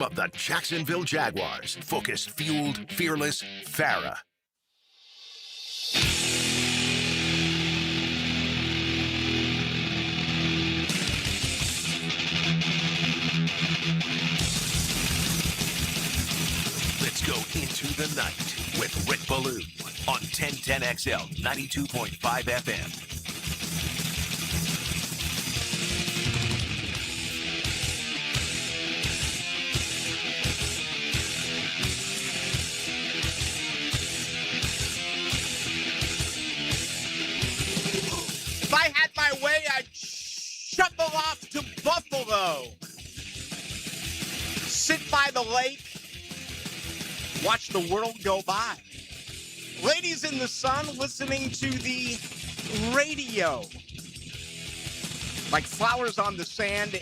Of the Jacksonville Jaguars. Focused, fueled, fearless, Farah. Let's go into the night with Rick Ballou on 1010XL 92.5 FM. If I had my way, I'd shuffle off to Buffalo. Sit by the lake. Watch the world go by. Ladies in the sun listening to the radio. Like flowers on the sand,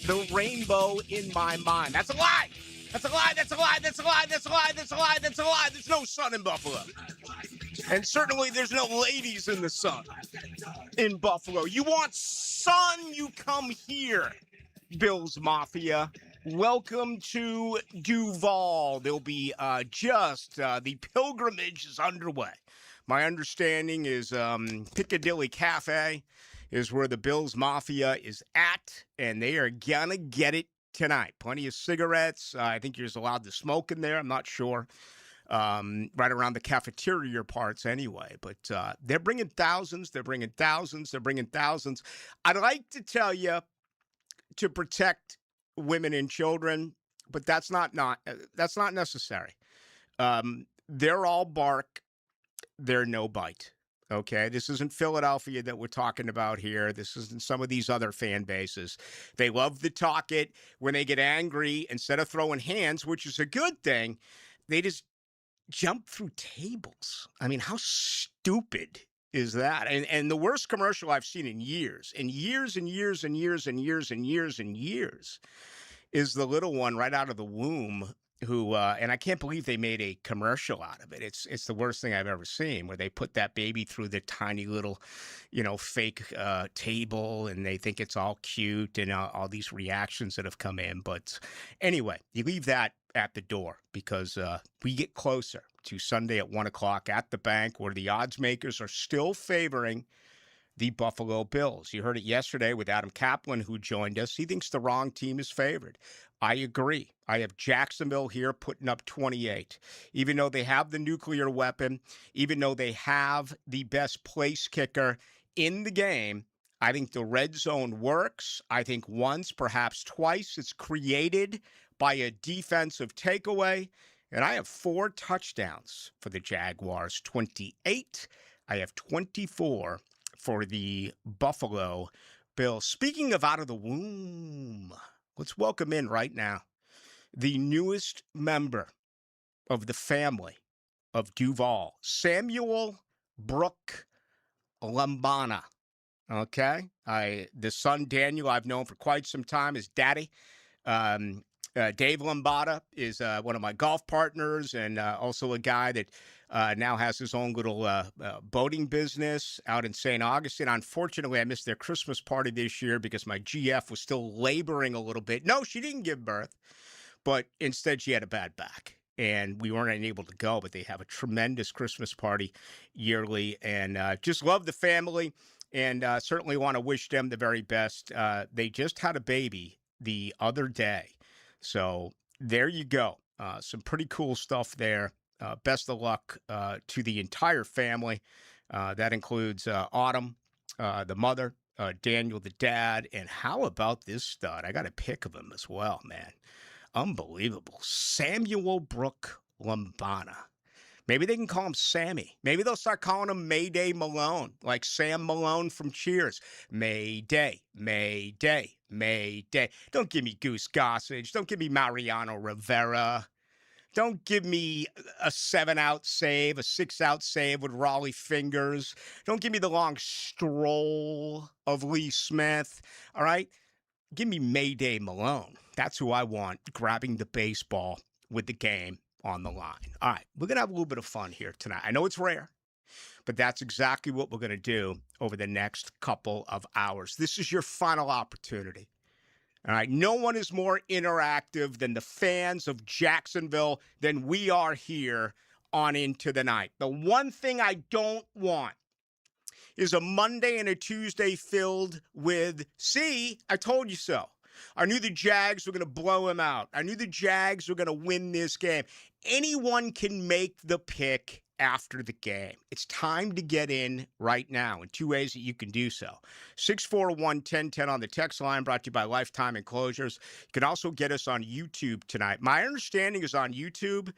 the rainbow in my mind. That's a lie. That's a lie. That's a lie. That's a lie. That's a lie. That's a lie. That's a lie. There's no sun in Buffalo. And certainly there's no ladies in the sun in Buffalo. You want sun, you come here, Bills Mafia. Welcome to Duval. There'll be the pilgrimage is underway. My understanding is Piccadilly Cafe is where the Bills Mafia is at, and they are gonna get it tonight. Plenty of cigarettes. I think you're allowed to smoke in there. I'm not sure. Right around the cafeteria parts anyway. But they're bringing thousands. They're bringing thousands. They're bringing thousands. I'd like to tell you to protect women and children, but that's not necessary. They're all bark. They're no bite. Okay, this isn't Philadelphia that we're talking about here. This isn't some of these other fan bases. They love to talk it. When they get angry, instead of throwing hands, which is a good thing, they just jump through tables. I mean, how stupid is that? And the worst commercial I've seen in years, is the little one right out of the womb who, and I can't believe they made a commercial out of it. It's the worst thing I've ever seen, where they put that baby through the tiny little, fake table, and they think it's all cute, and all these reactions that have come in. But anyway, you leave that at the door, because we get closer to Sunday at 1 o'clock at the bank, where the odds makers are still favoring the Buffalo Bills. You heard it yesterday with Adam Kaplan, who joined us. He thinks the wrong team is favored. I agree. I have Jacksonville here putting up 28. Even though they have the nuclear weapon, even though they have the best place kicker in the game, I think the red zone works. I think once, perhaps twice, it's created by a defensive takeaway. And I have 4 touchdowns for the Jaguars, 28. I have 24 for the Buffalo Bills. Speaking of out of the womb, let's welcome in right now the newest member of the family of Duval, Samuel Brooke Lambana. Okay? The son, Daniel, I've known for quite some time, his daddy. Dave Lambada is one of my golf partners, and also a guy that now has his own little boating business out in St. Augustine. Unfortunately, I missed their Christmas party this year because my GF was still laboring a little bit. No, she didn't give birth, but instead she had a bad back, and we weren't able to go, but they have a tremendous Christmas party yearly, and just love the family, and certainly want to wish them the very best. They just had a baby the other day. So there you go. Some pretty cool stuff there. Best of luck to the entire family. That includes Autumn, the mother, Daniel, the dad, and how about this stud? I got a pic of him as well, man. Unbelievable. Samuel Brooke Lambana. Maybe they can call him Sammy. Maybe they'll start calling him Mayday Malone, like Sam Malone from Cheers. Mayday, Mayday, Mayday. Don't give me Goose Gossage. Don't give me Mariano Rivera. Don't give me a 7-out save, a 6-out save with Raleigh fingers. Don't give me the long stroll of Lee Smith. All right? Give me Mayday Malone. That's who I want, grabbing the baseball with the game on the line. All right, we're going to have a little bit of fun here tonight. I know it's rare, but that's exactly what we're going to do over the next couple of hours. This is your final opportunity All right. No one is more interactive than the fans of Jacksonville than we are here on Into the Night. The one thing I don't want is a Monday and a Tuesday filled with, see, I told you so. I knew the Jags were going to blow him out. I knew the Jags were going to win this game. Anyone can make the pick after the game. It's time to get in right now in two ways that you can do so. 641-1010 on the text line, brought to you by Lifetime Enclosures. You can also get us on YouTube tonight. My understanding is on YouTube,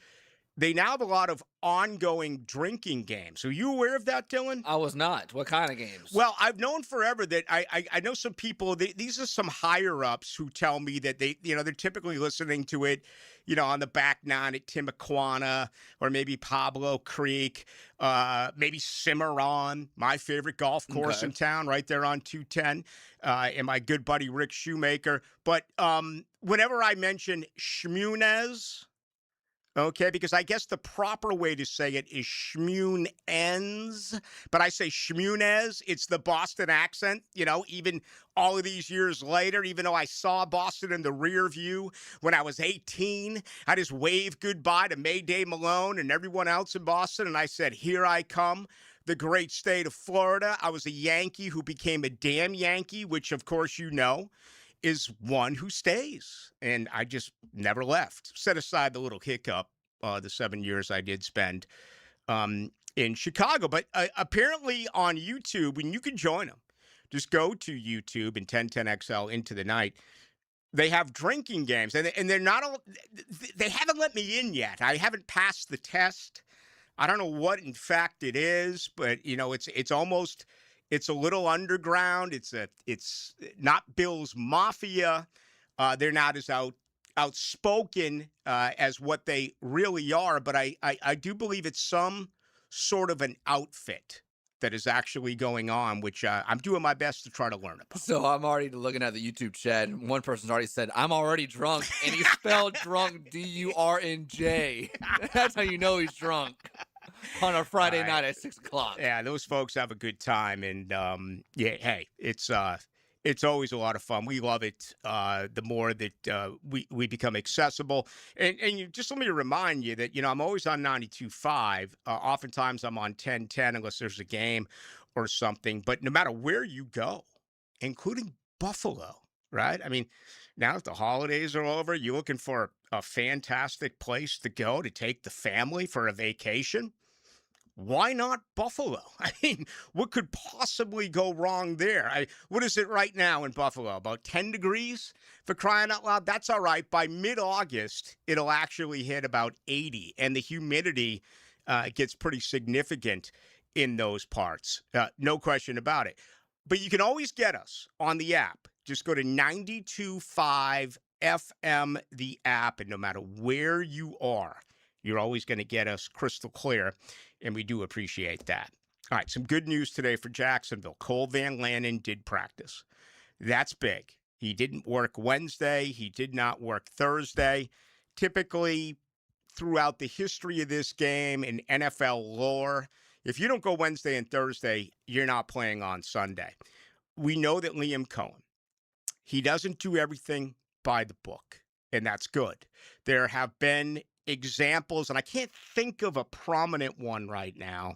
they now have a lot of ongoing drinking games. Are you aware of that, Dylan? I was not. What kind of games? Well, I've known forever that I know some people, these are some higher ups who tell me that they're typically listening to it, on the back nine at Timuquana or maybe Pablo Creek, maybe Cimarron, my favorite golf course in town, right there on 210, and my good buddy Rick Shoemaker. But whenever I mention Schmunez, okay, because I guess the proper way to say it is Schmunez, but I say Schmunez. It's the Boston accent, even all of these years later, even though I saw Boston in the rear view when I was 18, I just waved goodbye to Mayday Malone and everyone else in Boston, and I said, here I come, the great state of Florida. I was a Yankee who became a damn Yankee, which, of course, is one who stays. And I just never left. Set aside the little hiccup, the 7 years I did spend in Chicago. But apparently on YouTube, and you can join them, just go to YouTube and 1010XL Into the Night. They have drinking games, and they're not all, they haven't let me in yet. I haven't passed the test. I don't know what, in fact, it is, but, it's almost... It's a little underground. It's not Bill's Mafia. They're not as outspoken as what they really are. But I do believe it's some sort of an outfit that is actually going on, which I'm doing my best to try to learn about. So I'm already looking at the YouTube chat, and one person's already said, I'm already drunk, and he spelled drunk D-U-R-N-J. That's how you know he's drunk. On a Friday night at 6 o'clock. Yeah, those folks have a good time, and hey, it's always a lot of fun. We love it. The more that we become accessible, and just let me remind you that I'm always on 92.5. Oftentimes I'm on 1010 unless there's a game or something. But no matter where you go, including Buffalo, right? I mean, now that the holidays are over, you're looking for a fantastic place to go to take the family for a vacation. Why not Buffalo? I mean, what could possibly go wrong there? What is it right now in Buffalo? About 10 degrees, for crying out loud? That's all right. By mid-August, it'll actually hit about 80, and the humidity gets pretty significant in those parts. No question about it. But you can always get us on the app. Just go to 92.5 FM, the app, and no matter where you are, you're always going to get us crystal clear, and we do appreciate that. All right, some good news today for Jacksonville. Cole Van Lanen did practice. That's big. He didn't work Wednesday. He did not work Thursday. Typically, throughout the history of this game in NFL lore, if you don't go Wednesday and Thursday, you're not playing on Sunday. We know that Liam Cohen, he doesn't do everything by the book, and that's good. There have been examples, and I can't think of a prominent one right now,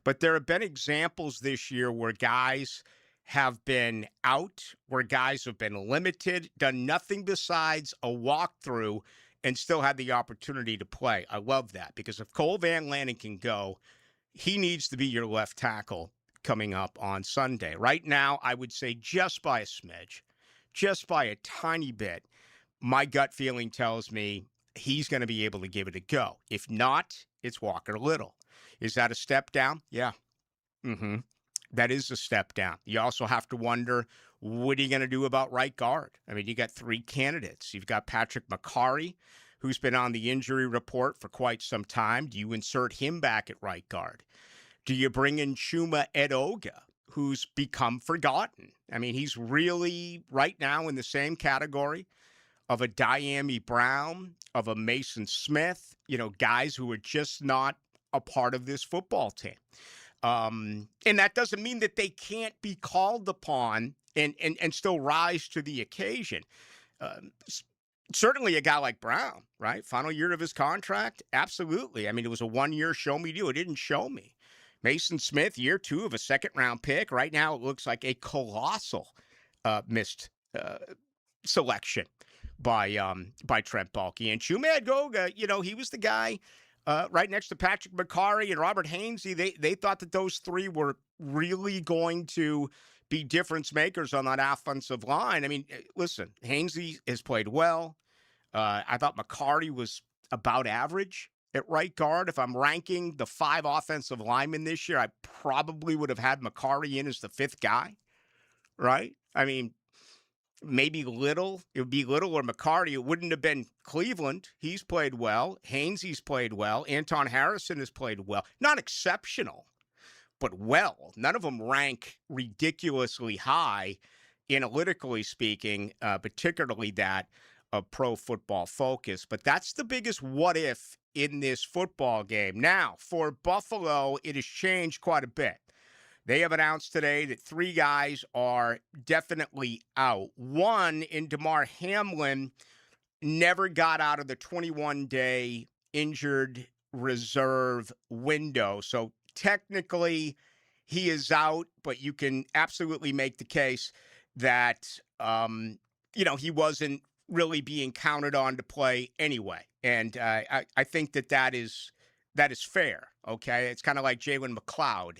but there have been examples this year where guys have been out, where guys have been limited, done nothing besides a walkthrough, and still had the opportunity to play. I love that, because if Cole Van Lanen can go, he needs to be your left tackle coming up on Sunday. Right now, I would say just by a smidge, just by a tiny bit, my gut feeling tells me he's going to be able to give it a go. If not, it's Walker Little. Is that a step down? Yeah. That is a step down. You also have to wonder, what are you going to do about right guard? I mean, you got three candidates. You've got Patrick McCarry, who's been on the injury report for quite some time. Do you insert him back at right guard? Do you bring in Chuma Edoga, who's become forgotten? I mean, he's really right now in the same category of a Diami Brown, of a Mason Smith, guys who are just not a part of this football team. And that doesn't mean that they can't be called upon and still rise to the occasion. Certainly a guy like Brown, right? Final year of his contract. Absolutely. I mean, it was a 1-year show me deal. It didn't show me. Mason Smith, year 2 of a second-round pick. Right now, it looks like a colossal missed selection by Trent Baalke. And Chuma Goga, he was the guy right next to Patrick McCarry and Robert Hainsey. They thought that those three were really going to be difference makers on that offensive line. I mean, listen, Hainsey has played well. I thought McCarty was about average at right guard. If I'm ranking the 5 offensive linemen this year, I probably would have had McCarty in as the 5th guy, right? I mean, maybe Little. It would be Little or McCarty. It wouldn't have been Cleveland. He's played well. Hainsey's played well. Anton Harrison has played well. Not exceptional, but well. None of them rank ridiculously high, analytically speaking, particularly that of Pro Football Focus. But that's the biggest what if in this football game. Now, for Buffalo, it has changed quite a bit. They have announced today that 3 guys are definitely out. One, in DeMar Hamlin, never got out of the 21-day injured reserve window. So technically, he is out, but you can absolutely make the case that, he wasn't really being counted on to play anyway. And I think that is fair, okay? It's kind of like Jalen McLeod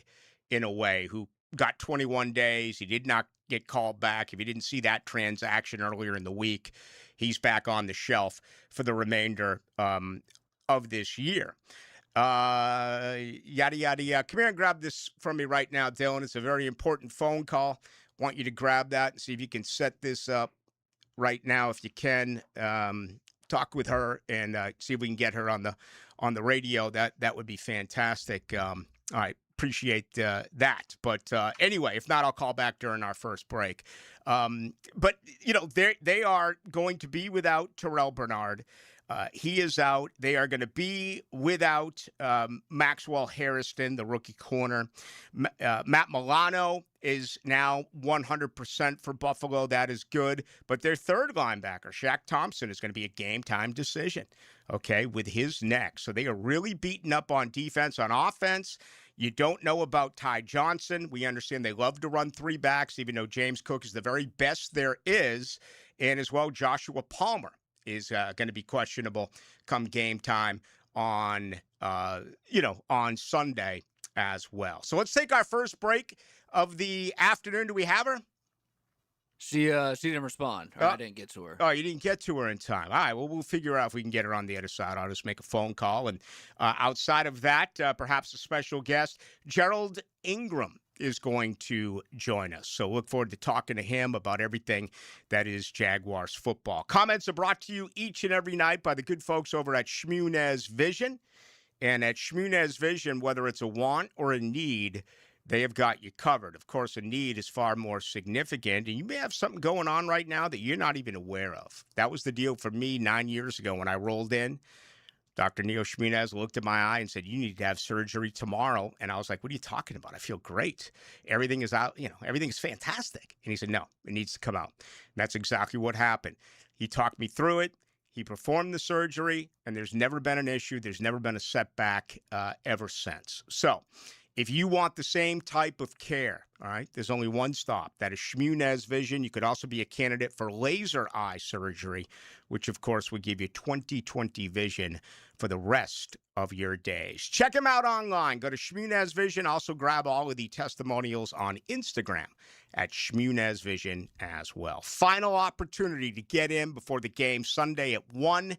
in a way, who got 21 days. He did not get called back. If you didn't see that transaction earlier in the week, he's back on the shelf for the remainder of this year. Yada, yada, yada. Come here and grab this from me right now, Dylan. It's a very important phone call. Want you to grab that and see if you can set this up right now if you can. Talk with her and see if we can get her on the radio. That would be fantastic. All right. Appreciate that. But anyway, if not, I'll call back during our first break. But, they are going to be without Terrell Bernard. He is out. They are going to be without Maxwell Harrison, the rookie corner. Matt Milano is now 100% for Buffalo. That is good. But their third linebacker, Shaq Thompson, is going to be a game-time decision, okay, with his neck. So they are really beaten up on defense. On offense, you don't know about Ty Johnson. We understand they love to run 3 backs, even though James Cook is the very best there is. And as well, Joshua Palmer is going to be questionable come game time on Sunday as well. So let's take our first break of the afternoon. Do we have her? She didn't respond. Or I didn't get to her. Oh, you didn't get to her in time. All right, well, we'll figure out if we can get her on the other side. I'll just make a phone call. And outside of that, perhaps a special guest, Gerald Ingram, is going to join us. So look forward to talking to him about everything that is Jaguars football. Comments are brought to you each and every night by the good folks over at Shmunez Vision. And at Shmunez Vision, whether it's a want or a need, they have got you covered. Of course, a need is far more significant, and you may have something going on right now that you're not even aware of. That was the deal for me 9 years ago when I rolled in. Dr. Neil Shmunez looked at my eye and said, "You need to have surgery tomorrow." And I was like, "What are you talking about? I feel great. Everything is out, everything is fantastic." And he said, "No, it needs to come out." And that's exactly what happened. He talked me through it. He performed the surgery, and there's never been an issue. There's never been a setback ever since. So if you want the same type of care, all right, there's only one stop. That is Shmunez Vision. You could also be a candidate for laser eye surgery, which, of course, would give you 20/20 vision for the rest of your days. Check them out online. Go to Shmunez Vision. Also grab all of the testimonials on Instagram at Shmunez Vision as well. Final opportunity to get in before the game Sunday at 1.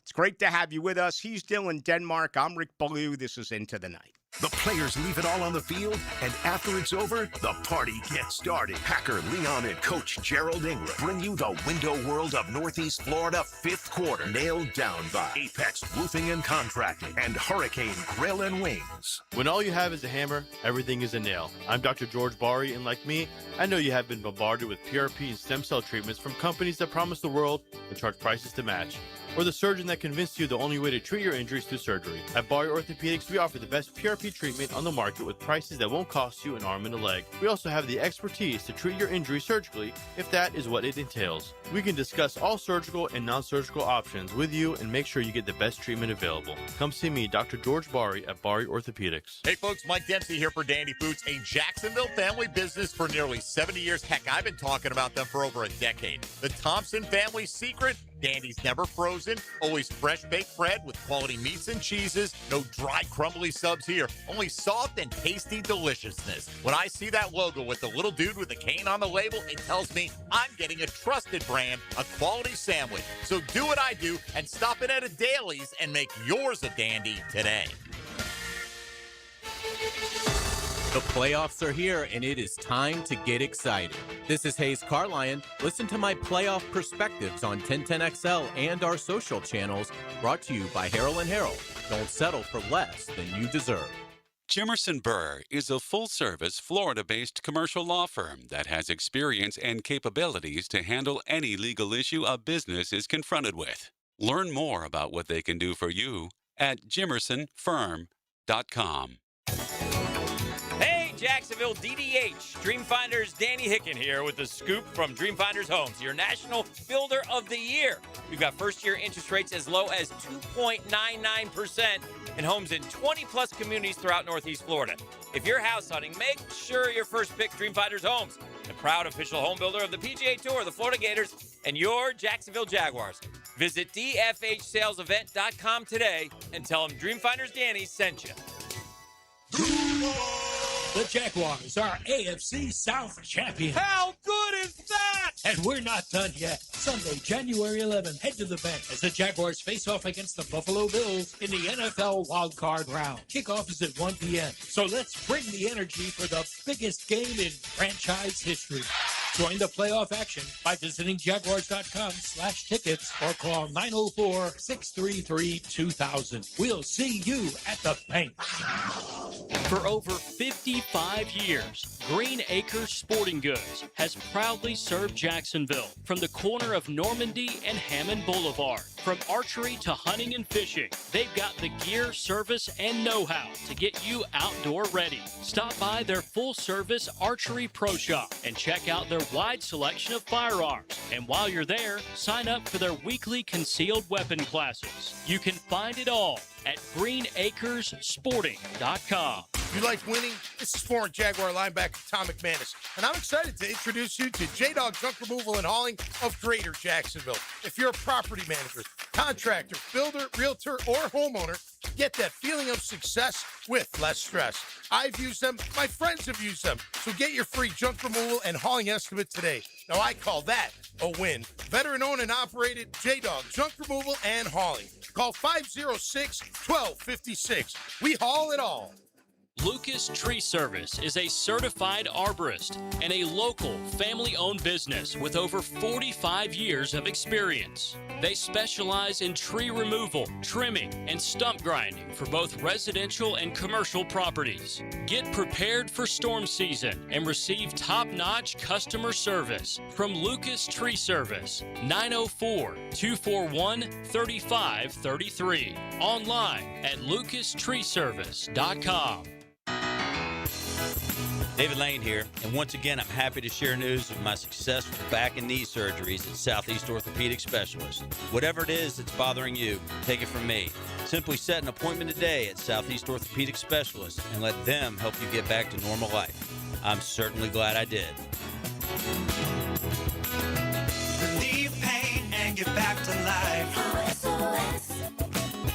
It's great to have you with us. He's Dylan Denmark. I'm Rick Ballou. This is Into the Night. The players leave it all on the field, and after it's over, the party gets started. Packer Leon and Coach Gerald Ingram bring you the window world of Northeast Florida 5th quarter, nailed down by Apex Roofing and Contracting and Hurricane Grill and Wings. When all you have is a hammer, everything is a nail. I'm Dr. George Bari, and like me, I know you have been bombarded with PRP and stem cell treatments from companies that promise the world and charge prices to match. or the surgeon that convinced you the only way to treat your injuries through surgery. At Ballou Orthopedics, we offer the best PRP treatment on the market with prices that won't cost you an arm and a leg. We also have the expertise to treat your injury surgically if that is what it entails. We can discuss all surgical and non-surgical options with you and make sure you get the best treatment available. Come see me, Dr. George Bari at Bari Orthopedics. Hey folks, Mike Dempsey here for Dandy Boots, a Jacksonville family business for nearly 70 years. Heck, I've been talking about them for over a decade. The Thompson family secret: Dandy's never frozen, always fresh baked bread with quality meats and cheeses. No dry, crumbly subs here, only soft and tasty deliciousness. When I see that logo with the little dude with the cane on the label, it tells me I'm getting a trusted brand, a quality sandwich. So do what I do and stop in at a Daly's and make yours a Dandy today. The playoffs are here, and it is time to get excited. This is Hayes Carlion. Listen to my playoff perspectives on 1010XL and our social channels, brought to you by Harrell & Harrell. Don't settle for less than you deserve. Jimerson Burr is a full-service, Florida-based commercial law firm that has experience and capabilities to handle any legal issue a business is confronted with. Learn more about what they can do for you at jimersonfirm.com. Jacksonville DDH. Dreamfinders Danny Hicken here with the scoop from Dreamfinders Homes, your national builder of the year. We've got first-year interest rates as low as 2.99% in homes in 20-plus communities throughout Northeast Florida. If you're house hunting, make sure your first pick Dreamfinders Homes, the proud official home builder of the PGA Tour, the Florida Gators, and your Jacksonville Jaguars. Visit dfhsalesevent.com today and tell them Dreamfinders Danny sent you. The Jaguars are AFC South champions. How good is that? And we're not done yet. Sunday, January 11th, head to the bank as the Jaguars face off against the Buffalo Bills in the NFL wildcard round. Kickoff is at 1 p.m. So let's bring the energy for the biggest game in franchise history. Join the playoff action by visiting jaguars.com/tickets or call 904-633-2000. We'll see you at the bank. For over 55 years, Green Acres Sporting Goods has proudly served Jacksonville from the corner of Normandy and Hammond Boulevard. From archery to hunting and fishing, they've got the gear, service, and know-how to get you outdoor ready. Stop by their full-service archery pro shop and check out their wide selection of firearms. And while you're there, sign up for their weekly concealed weapon classes. You can find it all at greenacresporting.com. You like winning? This is former Jaguar linebacker Tom McManus, and I'm excited to introduce you to J-Dog Junk Removal and Hauling of Greater Jacksonville. If you're a property manager, contractor, builder, realtor, or homeowner, get that feeling of success with less stress. I've used them. My friends have used them. So get your free junk removal and hauling estimate today. Now, I call that a win. Veteran-owned and operated J-Dog Junk Removal and Hauling. Call 506-1256. We haul it all. Lucas Tree Service is a certified arborist and a local family-owned business with over 45 years of experience. They specialize in tree removal, trimming, and stump grinding for both residential and commercial properties. Get prepared for storm season and receive top-notch customer service from Lucas Tree Service, 904-241-3533. Online at lucastreeservice.com. David Lane here, and once again, I'm happy to share news of my successful back and knee surgeries at Southeast Orthopedic Specialists. Whatever it is that's bothering you, take it from me. Simply set an appointment today at Southeast Orthopedic Specialists and let them help you get back to normal life. I'm certainly glad I did. Relieve pain and get back to life.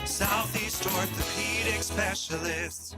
Southeast Orthopedic Specialists.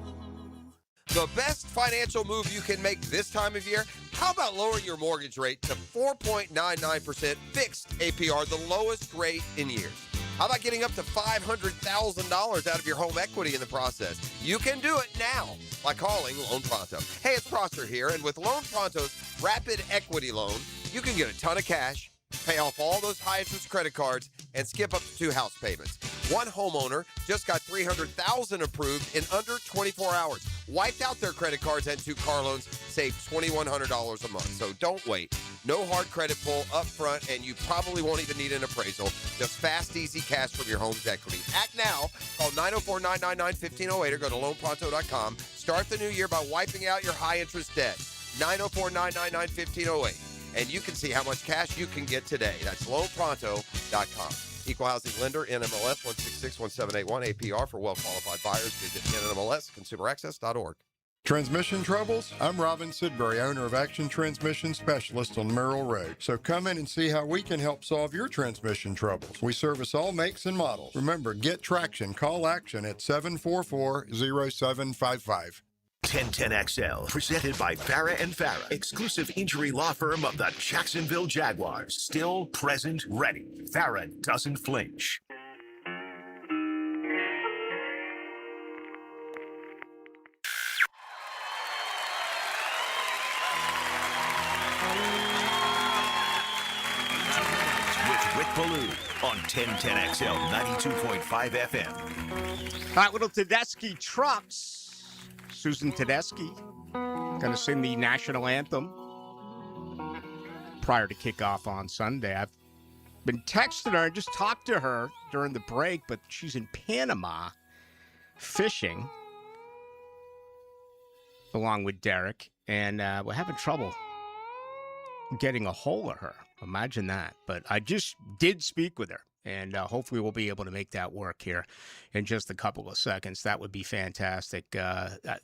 The best financial move you can make this time of year? How about lowering your mortgage rate to 4.99% fixed APR, the lowest rate in years? How about getting up to $500,000 out of your home equity in the process? You can do it now by calling Loan Pronto. Hey, it's Prosser here, and with Loan Pronto's Rapid Equity Loan, you can get a ton of cash, pay off all those high-interest credit cards, and skip up to 2 house payments. One homeowner just got $300,000 approved in under 24 hours. Wiped out their credit cards and 2 car loans, saved $2,100 a month. So don't wait. No hard credit pull up front, and you probably won't even need an appraisal. Just fast, easy cash from your home's equity. Act now. Call 904-999-1508 or go to loanpronto.com. Start the new year by wiping out your high-interest debt. 904-999-1508. And you can see how much cash you can get today. That's loanpronto.com. Equal housing lender, NMLS 1661781, APR for well-qualified buyers. Visit NMLSconsumeraccess.org. Transmission troubles? I'm Robin Sidbury, owner of Action Transmission Specialist on Merrill Road. So come in and see how we can help solve your transmission troubles. We service all makes and models. Remember, get traction. Call Action at 744-0755. 1010XL, presented by Farah & Farah, exclusive injury law firm of the Jacksonville Jaguars. Still, present, ready. Farah doesn't flinch. With Ballou on 1010XL 92.5 FM. All right, little Tedeschi Trucks. Susan Tedeschi going to sing the national anthem prior to kickoff on Sunday. I've been texting her and just talked to her during the break, but she's in Panama fishing along with Derek, and we're having trouble getting a hold of her. Imagine that. But I just did speak with her, and hopefully we'll be able to make that work here in just a couple of seconds. That would be fantastic.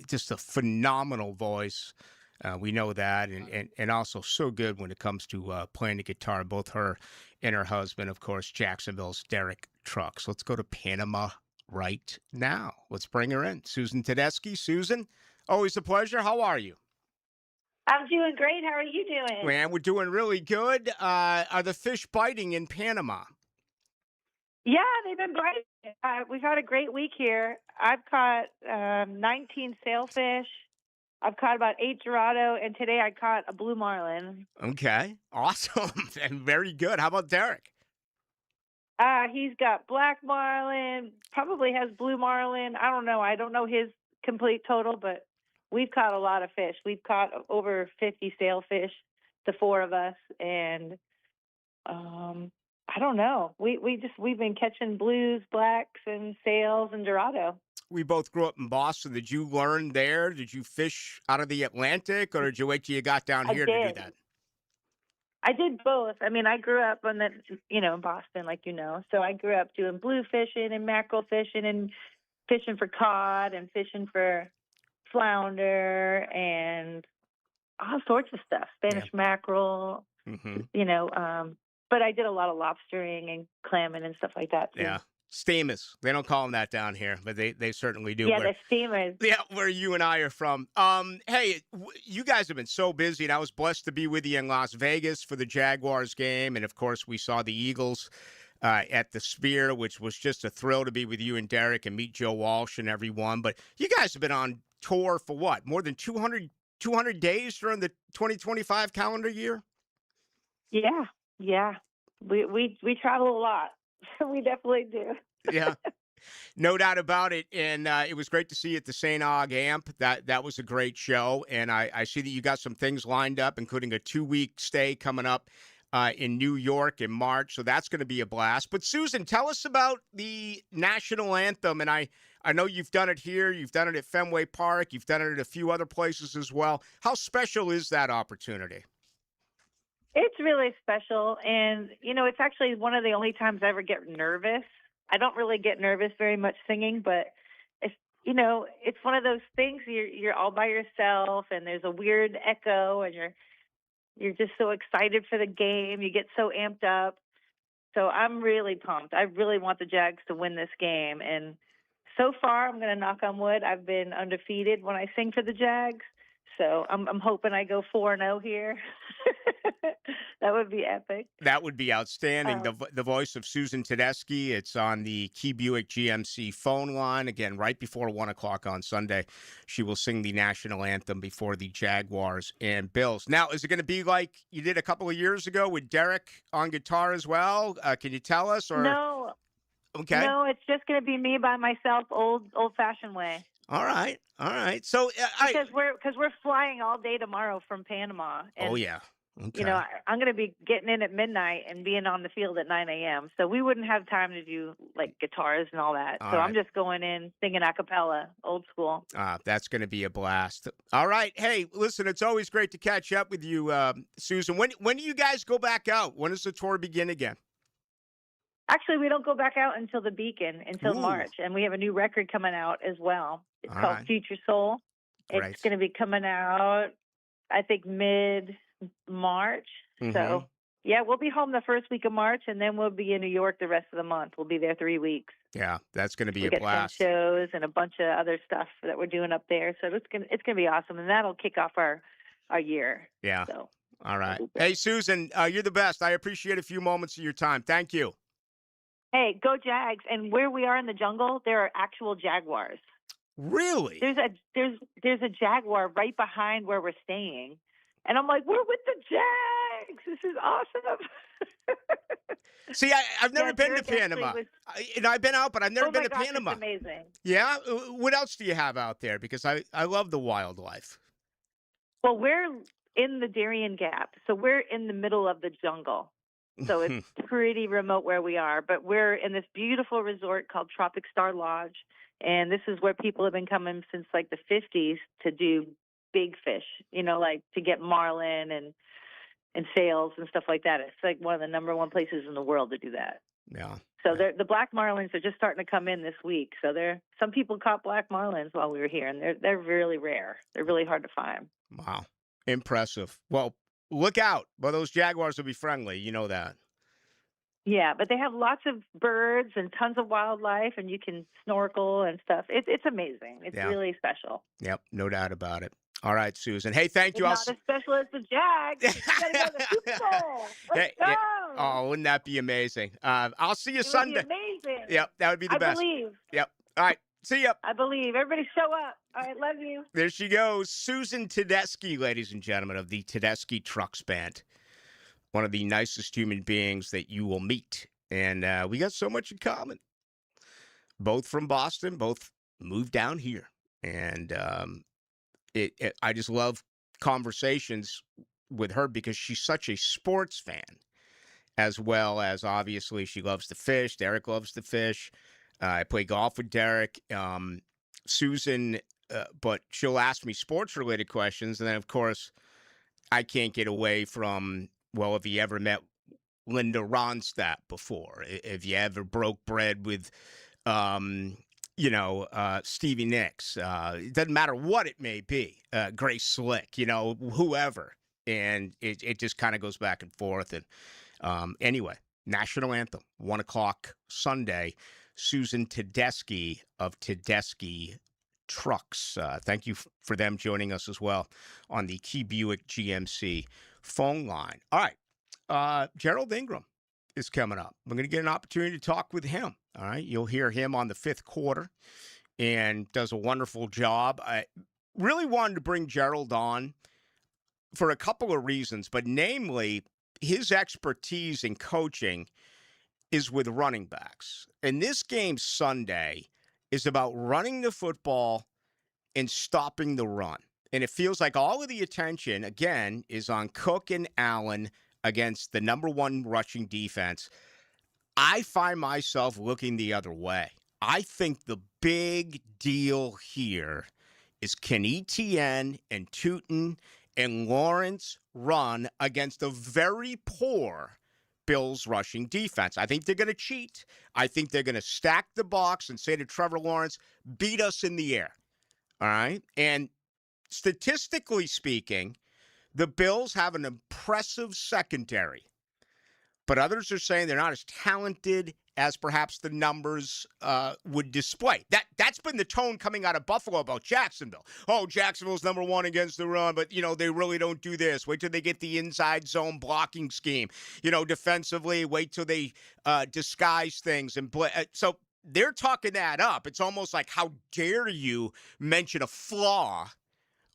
Just a phenomenal voice. We know that, and also so good when it comes to playing the guitar. Both her and her husband, of course, Jacksonville's Derek Trucks. Let's go to Panama right now. Let's bring her in. Susan Tedeschi. Susan, always a pleasure. How are you? I'm doing great. How are you doing? Man, we're doing really good. Are the fish biting in Panama? Yeah, they've been biting. We've had a great week here. I've caught 19 sailfish. I've caught about 8 Dorado, and today I caught a blue marlin. Okay, awesome, and very good. How about Derek? He's got black marlin, probably has blue marlin. I don't know. I don't know his complete total, but we've caught a lot of fish. We've caught over 50 sailfish, the 4 of us, and I don't know. We've been catching blues, blacks, and sails and Dorado. We both grew up in Boston. Did you learn there? Did you fish out of the Atlantic, or did you wait till you got down here to do that? I did both. I mean, I grew up in Boston, like you know. So I grew up doing blue fishing and mackerel fishing and fishing for cod and fishing for flounder and all sorts of stuff. Spanish mackerel, but I did a lot of lobstering and clamming and stuff like that too. Yeah. Steamers. They don't call them that down here, but they certainly do. Yeah, they're steamers. Yeah, where you and I are from. Hey, you guys have been so busy, and I was blessed to be with you in Las Vegas for the Jaguars game. And, of course, we saw the Eagles at the Sphere, which was just a thrill to be with you and Derek and meet Joe Walsh and everyone. But you guys have been on tour for what, more than 200 days during the 2025 calendar year? Yeah. We travel a lot. We definitely do. Yeah, no doubt about it. And it was great to see you at the St. Aug Amp. That was a great show. And I see that you got some things lined up, including a 2-week stay coming up in New York in March. So that's going to be a blast. But Susan, tell us about the national anthem. And I know you've done it here. You've done it at Fenway Park. You've done it at a few other places as well. How special is that opportunity? It's really special, and, it's actually one of the only times I ever get nervous. I don't really get nervous very much singing, but it's one of those things you're all by yourself, and there's a weird echo, and you're just so excited for the game. You get so amped up. So I'm really pumped. I really want the Jags to win this game, and so far, I'm going to knock on wood, I've been undefeated when I sing for the Jags. So I'm hoping I go 4-0 here. That would be epic. That would be outstanding. The voice of Susan Tedeschi. It's on the Key Buick GMC phone line. Again, right before 1 o'clock on Sunday, she will sing the national anthem before the Jaguars and Bills. Now, is it going to be like you did a couple of years ago with Derek on guitar as well? Can you tell us? Or No. Okay. No, it's just going to be me by myself, old-fashioned way. All right. So because we're flying all day tomorrow from Panama. And oh yeah. You know, I'm going to be getting in at midnight and being on the field at 9 a.m. So we wouldn't have time to do like guitars and all that. All So right. I'm just going in singing a cappella, old school. That's going to be a blast. All right. Hey, listen, it's always great to catch up with you, Susan. When do you guys go back out? When does the tour begin again? Actually, we don't go back out until the Beacon, until Ooh. March. And we have a new record coming out as well. It's All called right. Future Soul. Great. It's going to be coming out, I think, mid-March. Mhm. So, yeah, we'll be home the first week of March, and then we'll be in New York the rest of the month. We'll be there 3 weeks. Yeah, that's going to be We a get blast. 10 shows and a bunch of other stuff that we're doing up there. So it's gonna be awesome, and that'll kick off our year. Yeah. So All right. Hey, Susan, you're the best. I appreciate a few moments of your time. Thank you. hey, go Jags! And where we are in the jungle, there are actual jaguars. Really? There's a jaguar right behind where we're staying, and I'm like, we're with the Jags. This is awesome. See, I've never been to Derek actually Panama. was- I've been out, but I've never oh been my to gosh, Panama. It's amazing. Yeah? What else do you have out there? Because I love the wildlife. Well, we're in the Darien Gap, so we're in the middle of the jungle. So it's pretty remote where we are, but we're in this beautiful resort called Tropic Star Lodge, and this is where people have been coming since like the 50s to do big fish, like to get marlin and sails and stuff like that. It's like one of the number one places in the world to do that. Yeah. So the black marlins are just starting to come in this week. So some people caught black marlins while we were here, and they're really rare. They're really hard to find. Wow. Impressive. Well, look out. Well, those jaguars will be friendly. You know that. Yeah, but they have lots of birds and tons of wildlife, and you can snorkel and stuff. It's amazing. It's Yeah. really special. Yep. No doubt about it. All right, Susan. Hey, thank you. It's not as special as the Jags. You gotta go to the Super Bowl. Let's go. Oh, wouldn't that be amazing? I'll see you It would Sunday. be amazing. Yep, that would be the I best. believe. Yep. All right. See ya. I believe. Everybody show up. All right, love you. There she goes, Susan Tedeschi, ladies and gentlemen, of the Tedeschi Trucks Band. One of the nicest human beings that you will meet. And we got so much in common. Both from Boston, both moved down here. And I just love conversations with her because she's such a sports fan, as well as obviously she loves to fish. Derek loves to fish. I play golf with Derek. Susan, but she'll ask me sports-related questions. And then, of course, I can't get away from, well, have you ever met Linda Ronstadt before? If you ever broke bread with, Stevie Nicks, it doesn't matter what it may be, Grace Slick, whoever. And it just kind of goes back and forth. And anyway, national anthem, 1:00 Sunday, Susan Tedeschi of Tedeschi Trucks. Thank you for them joining us as well on the Key Buick GMC phone line. All right. Gerald Ingram is coming up. We're going to get an opportunity to talk with him. All right. You'll hear him on the fifth quarter and does a wonderful job. I really wanted to bring Gerald on for a couple of reasons, but namely his expertise in coaching is with running backs. And this game Sunday is about running the football and stopping the run. And it feels like all of the attention, again, is on Cook and Allen against the number one rushing defense. I find myself looking the other way. I think the big deal here is can ETN and Tootin and Lawrence run against a very poor Bills rushing defense. I think they're going to cheat. I think they're going to stack the box and say to Trevor Lawrence, beat us in the air. All right? And statistically speaking, the Bills have an impressive secondary. But others are saying they're not as talented as perhaps the numbers would display. That's been the tone coming out of Buffalo about Jacksonville. Oh, Jacksonville's number one against the run, but, they really don't do this. Wait till they get the inside zone blocking scheme. Defensively, wait till they disguise things. So they're talking that up. It's almost like, how dare you mention a flaw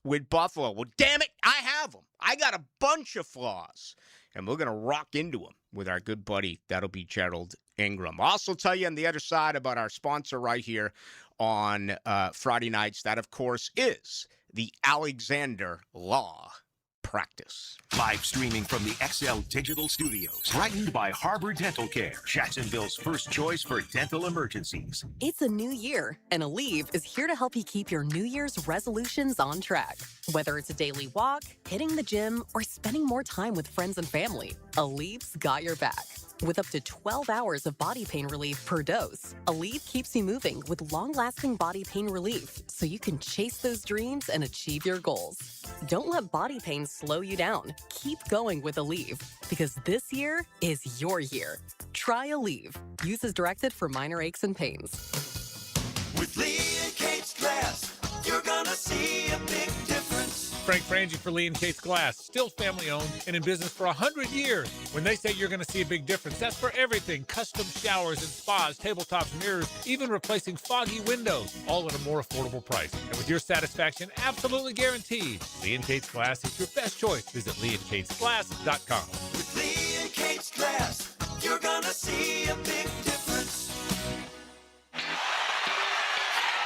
with Buffalo? Well, damn it, I have them. I got a bunch of flaws. And we're going to rock into them with our good buddy. That'll be Gerald Ingram. I'll also tell you on the other side about our sponsor right here on Friday nights. That, of course, is the Alexander Law practice. Live streaming from the XL Digital Studios. Brightened by Harbor Dental Care, Jacksonville's first choice for dental emergencies. It's a new year, and Aleve is here to help you keep your New Year's resolutions on track. Whether it's a daily walk, hitting the gym, or spending more time with friends and family, Aleve's got your back. With up to 12 hours of body pain relief per dose, Aleve keeps you moving with long-lasting body pain relief so you can chase those dreams and achieve your goals. Don't let body pain slow you down. Keep going with Aleve, because this year is your year. Try Aleve. Use as directed for minor aches and pains. With Lee and Kate's Glass, you're gonna see a big difference. Frank Frangie for Lee and Kate's Glass, still family owned and in business for 100 years. When they say you're going to see a big difference, that's for everything. Custom showers and spas, tabletops, mirrors, even replacing foggy windows, all at a more affordable price. And with your satisfaction absolutely guaranteed, Lee and Kate's Glass is your best choice. Visit leeandkatesglass.com. With Lee and Kate's Glass, you're gonna see a big difference.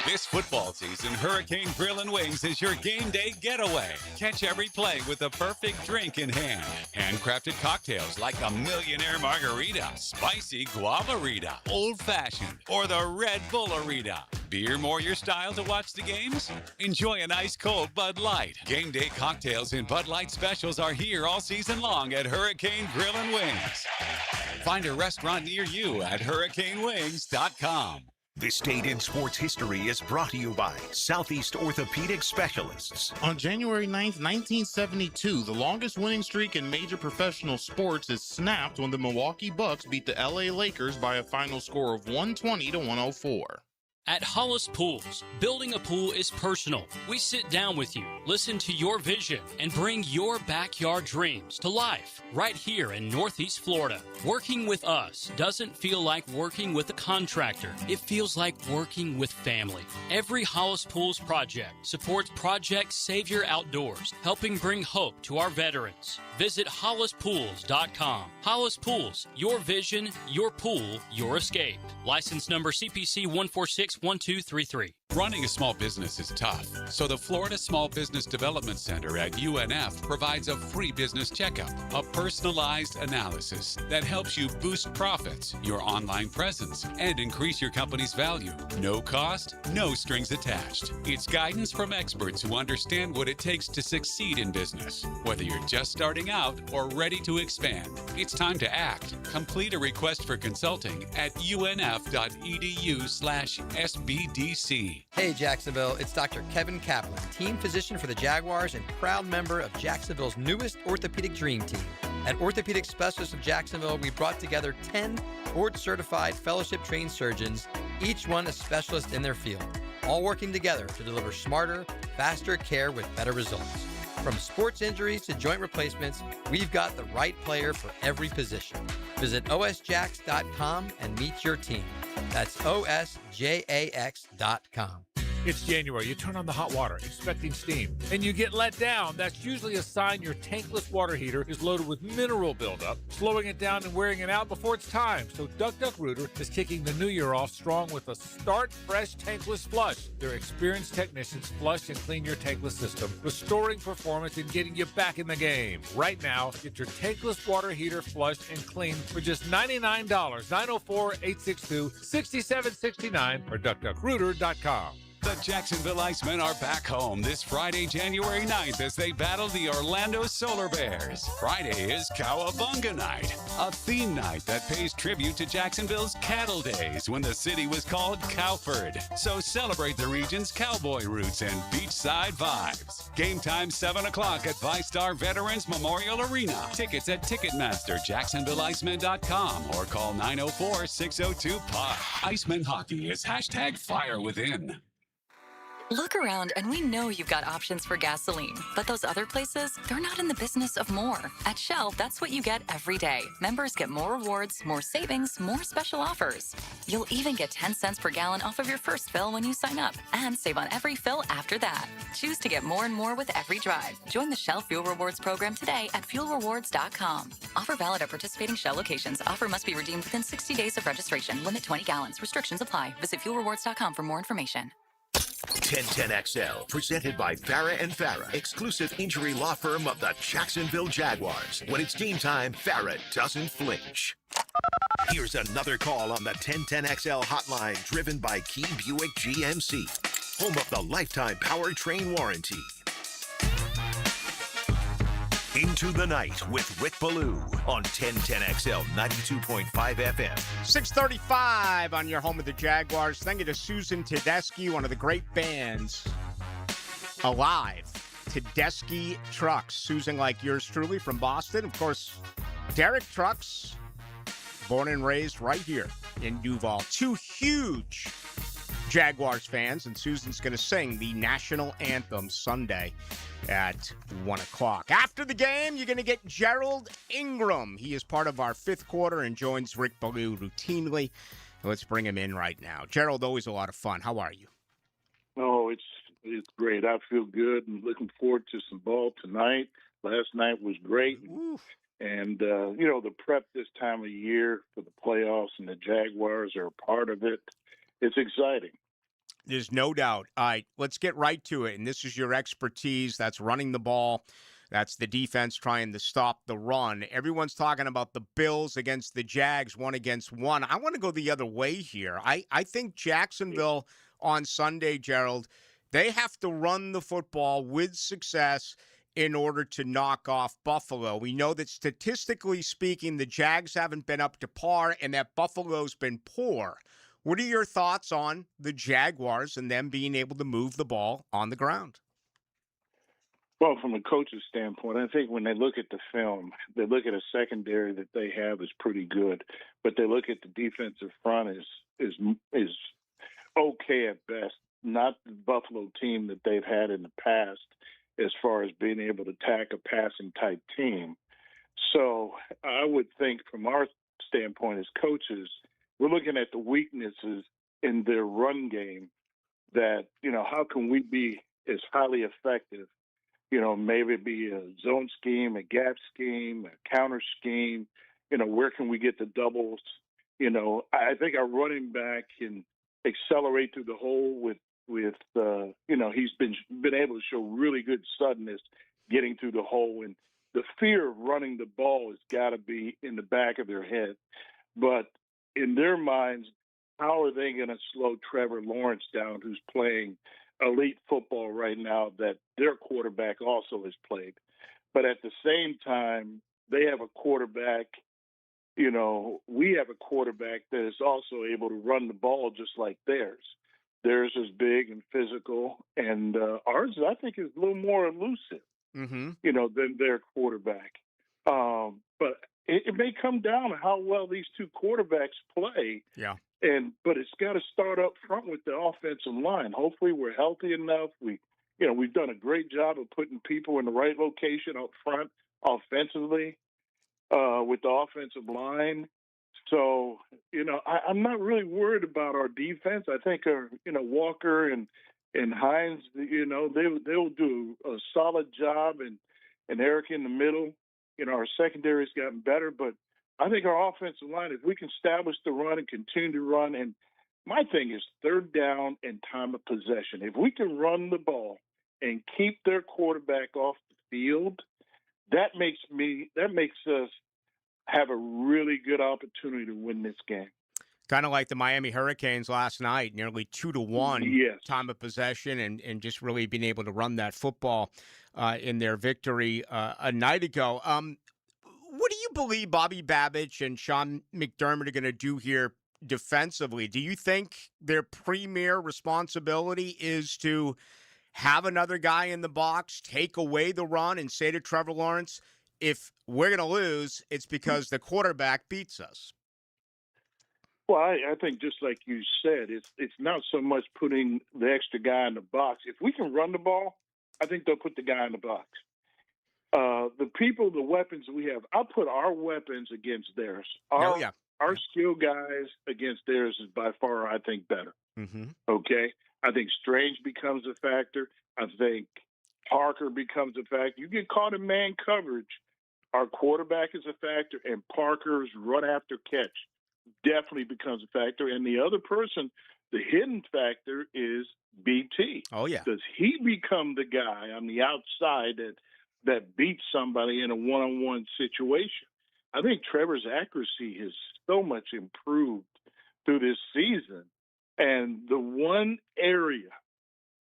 This football season, Hurricane Grill and Wings is your game day getaway. Catch every play with the perfect drink in hand. Handcrafted cocktails like a millionaire margarita, spicy guavarita, old-fashioned, or the Red Bullarita. Beer more your style to watch the games? Enjoy an ice-cold Bud Light. Game day cocktails and Bud Light specials are here all season long at Hurricane Grill and Wings. Find a restaurant near you at hurricanewings.com. This date in sports history is brought to you by Southeast Orthopedic Specialists. On January 9th, 1972, the longest winning streak in major professional sports is snapped when the Milwaukee Bucks beat the LA Lakers by a final score of 120-104. At Hollis Pools, building a pool is personal. We sit down with you, listen to your vision, and bring your backyard dreams to life right here in Northeast Florida. Working with us doesn't feel like working with a contractor. It feels like working with family. Every Hollis Pools project supports Project Savior Outdoors, helping bring hope to our veterans. Visit hollispools.com. Hollis Pools, your vision, your pool, your escape. License number CPC 1461233. Running a small business is tough, so the Florida Small Business Development Center at UNF provides a free business checkup, a personalized analysis that helps you boost profits, your online presence, and increase your company's value. No cost, no strings attached. It's guidance from experts who understand what it takes to succeed in business. Whether you're just starting out or ready to expand, it's time to act. Complete a request for consulting at unf.edu/SBDC. Hey Jacksonville, it's Dr. Kevin Kaplan, team physician for the Jaguars and proud member of Jacksonville's newest orthopedic dream team. At Orthopedic Specialists of Jacksonville, we brought together 10 board-certified, fellowship-trained surgeons, each one a specialist in their field, all working together to deliver smarter, faster care with better results. From sports injuries to joint replacements, we've got the right player for every position. Visit osjax.com and meet your team. That's osjax.com. It's January. You turn on the hot water, expecting steam, and you get let down. That's usually a sign your tankless water heater is loaded with mineral buildup, slowing it down and wearing it out before it's time. So Duck Duck Rooter is kicking the new year off strong with a Start Fresh Tankless Flush. Their experienced technicians flush and clean your tankless system, restoring performance and getting you back in the game. Right now, get your tankless water heater flushed and cleaned for just $99. 904-862-6769 or duckduckrooter.com. The Jacksonville Icemen are back home this Friday, January 9th, as they battle the Orlando Solar Bears. Friday is Cowabunga Night, a theme night that pays tribute to Jacksonville's cattle days when the city was called Cowford. So celebrate the region's cowboy roots and beachside vibes. Game time 7 o'clock at ViStar Veterans Memorial Arena. Tickets at Ticketmaster, JacksonvilleIcemen.com, or call 904-602-PUCK. Iceman Hockey is #FireWithin. Look around and we know you've got options for gasoline, but those other places, they're not in the business of more. At Shell, that's what you get every day. Members get more rewards, more savings, more special offers. You'll even get 10 cents per gallon off of your first fill when you sign up, and save on every fill after that. Choose to get more and more with every drive. Join the Shell Fuel Rewards program today at fuelrewards.com. Offer valid at participating Shell locations. Offer must be redeemed within 60 days of registration. Limit 20 gallons. Restrictions apply. Visit fuelrewards.com for more information. 1010XL, presented by Farah and Farah, exclusive injury law firm of the Jacksonville Jaguars. When it's game time, Farah doesn't flinch. Here's another call on the 1010XL hotline, driven by Key Buick GMC, home of the lifetime powertrain warranty. Into the Night with Rick Ballou on 1010XL 92.5 FM. 6:35 on your home of the Jaguars. Thank you to Susan Tedeschi, one of the great bands alive. Tedeschi Trucks. Susan, like yours truly, from Boston. Of course, Derek Trucks, born and raised right here in Duval. Two huge Jaguars fans, and Susan's going to sing the national anthem Sunday at 1 o'clock. After the game, you're going to get Gerald Ingram. He is part of our fifth quarter and joins Rick Ballou routinely. Let's bring him in right now. Gerald, always a lot of fun. How are you? Oh, it's great. I feel good and looking forward to some ball tonight. Last night was great. Oof. And, the prep this time of year for the playoffs and the Jaguars are a part of it. It's exciting. There's no doubt. All right, let's get right to it. And this is your expertise. That's running the ball. That's the defense trying to stop the run. Everyone's talking about the Bills against the Jags, 1-1. I want to go the other way here. I think Jacksonville on Sunday, Gerald, they have to run the football with success in order to knock off Buffalo. We know that statistically speaking, the Jags haven't been up to par and that Buffalo's been poor. What are your thoughts on the Jaguars and them being able to move the ball on the ground? Well, from a coach's standpoint, I think when they look at the film, they look at a secondary that they have is pretty good, but they look at the defensive front is okay at best. Not the Buffalo team that they've had in the past as far as being able to attack a passing type team. So I would think from our standpoint as coaches, we're looking at the weaknesses in their run game that, how can we be as highly effective? Maybe it be a zone scheme, a gap scheme, a counter scheme. Where can we get the doubles? I think our running back can accelerate through the hole with he's been able to show really good suddenness getting through the hole. And the fear of running the ball has got to be in the back of their head. But in their minds, how are they going to slow Trevor Lawrence down, who's playing elite football right now that their quarterback also has played? But at the same time, they have a quarterback, we have a quarterback that is also able to run the ball just like theirs. Theirs is big and physical, and ours, I think, is a little more elusive, than their quarterback. But it may come down to how well these two quarterbacks play. Yeah. But it's got to start up front with the offensive line. Hopefully we're healthy enough. We've done a great job of putting people in the right location up front offensively with the offensive line. So, I'm not really worried about our defense. I think Walker and Hines, they'll do a solid job, and Eric in the middle. Our secondary's gotten better, but I think our offensive line, if we can establish the run and continue to run, and my thing is third down and time of possession. If we can run the ball and keep their quarterback off the field, that makes us have a really good opportunity to win this game. Kind of like the Miami Hurricanes last night, nearly 2-1 time of possession, and just really being able to run that football in their victory a night ago. What do you believe Bobby Babich and Sean McDermott are going to do here defensively? Do you think their premier responsibility is to have another guy in the box, take away the run, and say to Trevor Lawrence, if we're going to lose, it's because the quarterback beats us? Well, I think just like you said, it's not so much putting the extra guy in the box. If we can run the ball, I think they'll put the guy in the box. The weapons we have, I'll put our weapons against theirs. Our skill guys against theirs is by far, I think, better. Mm-hmm. Okay? I think Strange becomes a factor. I think Parker becomes a factor. You get caught in man coverage, our quarterback is a factor, and Parker's run after catch definitely becomes a factor. And the other person, the hidden factor, is BT. Oh, yeah. Does he become the guy on the outside that beats somebody in a one-on-one situation? I think Trevor's accuracy has so much improved through this season. And the one area,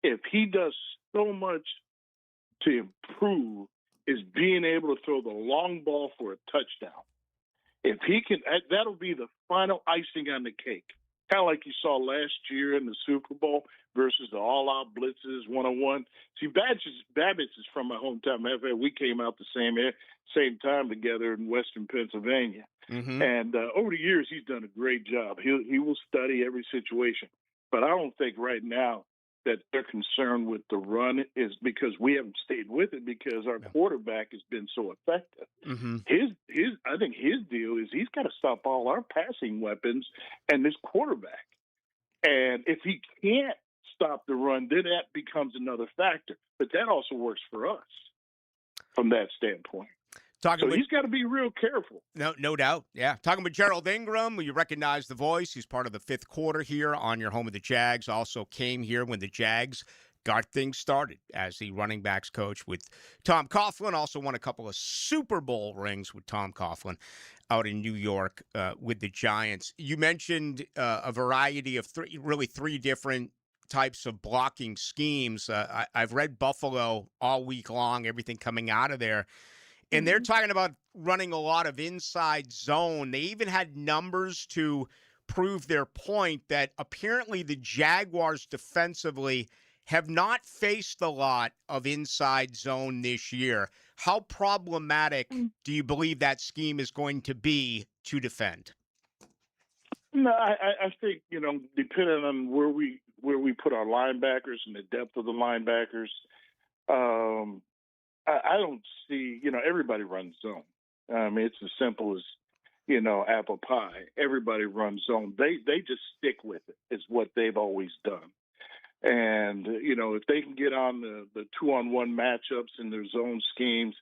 if he does so much to improve, is being able to throw the long ball for a touchdown. If he can, that'll be the final icing on the cake. Kind of like you saw last year in the Super Bowl versus the all-out blitzes, one-on-one. See, Babbage is from my hometown. Matter of fact, we came out the same time together in Western Pennsylvania. Mm-hmm. And over the years, he's done a great job. He will study every situation. But I don't think right now that they're concerned with the run is because we haven't stayed with it because our quarterback has been so effective. Mm-hmm. I think his deal is he's got to stop all our passing weapons and this quarterback. And if he can't stop the run, then that becomes another factor. But that also works for us from that standpoint. He's got to be real careful. No doubt. Yeah. Talking with Gerald Ingram, you recognize the voice. He's part of the fifth quarter here on your home of the Jags. Also came here when the Jags got things started as the running backs coach with Tom Coughlin. Also won a couple of Super Bowl rings with Tom Coughlin out in New York with the Giants. You mentioned a variety of three different types of blocking schemes. I've read Buffalo all week long, everything coming out of there. And they're talking about running a lot of inside zone. They even had numbers to prove their point that apparently the Jaguars defensively have not faced a lot of inside zone this year. How problematic do you believe that scheme is going to be to defend? No, I think, depending on where we put our linebackers and the depth of the linebackers, I don't see, everybody runs zone. It's as simple as, apple pie. Everybody runs zone. They just stick with it. It's what they've always done. And, if they can get on the 2-on-1 matchups and their zone schemes,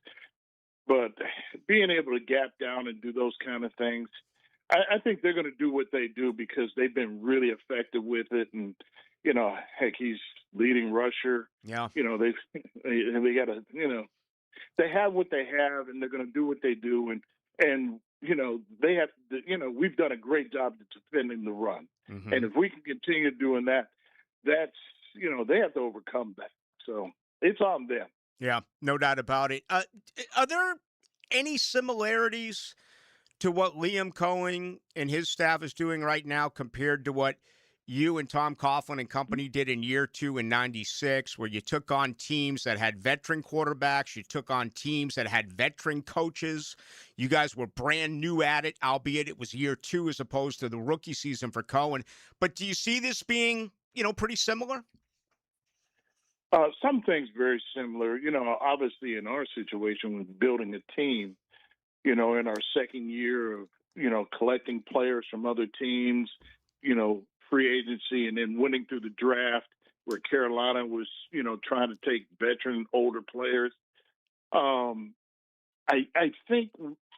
but being able to gap down and do those kind of things, I think they're going to do what they do because they've been really effective with it. And, heck, he's leading rusher. Yeah. They got to, they have what they have, and they're going to do what they do. And they have to, we've done a great job of defending the run. Mm-hmm. And if we can continue doing that, that's, they have to overcome that. So it's on them. Yeah, no doubt about it. Are there any similarities to what Liam Cohen and his staff is doing right now compared to what you and Tom Coughlin and company did in year 2 in 96, where you took on teams that had veteran quarterbacks, you took on teams that had veteran coaches. You guys were brand new at it, albeit it was year 2 as opposed to the rookie season for Cohen. But do you see this being, pretty similar? Some things very similar. Obviously in our situation with building a team, in our second year of, collecting players from other teams, free agency and then winning through the draft where Carolina was, trying to take veteran older players. I think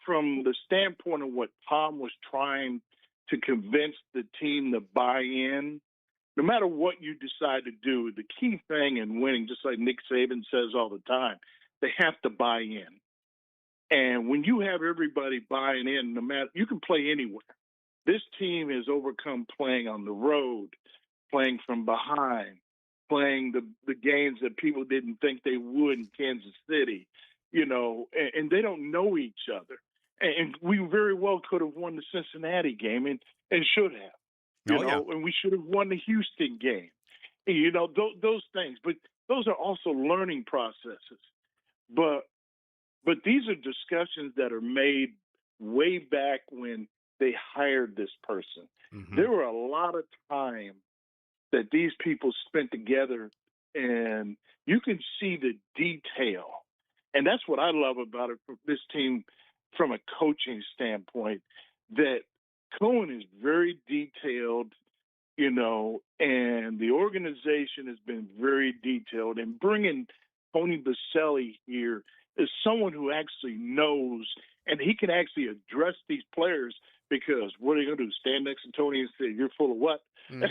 from the standpoint of what Tom was trying to convince the team to buy in, no matter what you decide to do, the key thing in winning, just like Nick Saban says all the time, they have to buy in. And when you have everybody buying in, no matter, you can play anywhere. This team has overcome playing on the road, playing from behind, playing the games that people didn't think they would in Kansas City, and they don't know each other. And we very well could have won the Cincinnati game and should have, and we should have won the Houston game, those things. But those are also learning processes. But these are discussions that are made way back when they hired this person. Mm-hmm. There were a lot of time that these people spent together, and you can see the detail. And that's what I love about it, this team from a coaching standpoint, that Cohen is very detailed, and the organization has been very detailed. And bringing Tony Baselli here is someone who actually knows, and he can actually address these players, because what are you going to do, stand next to Tony and say, you're full of what? Mm-hmm.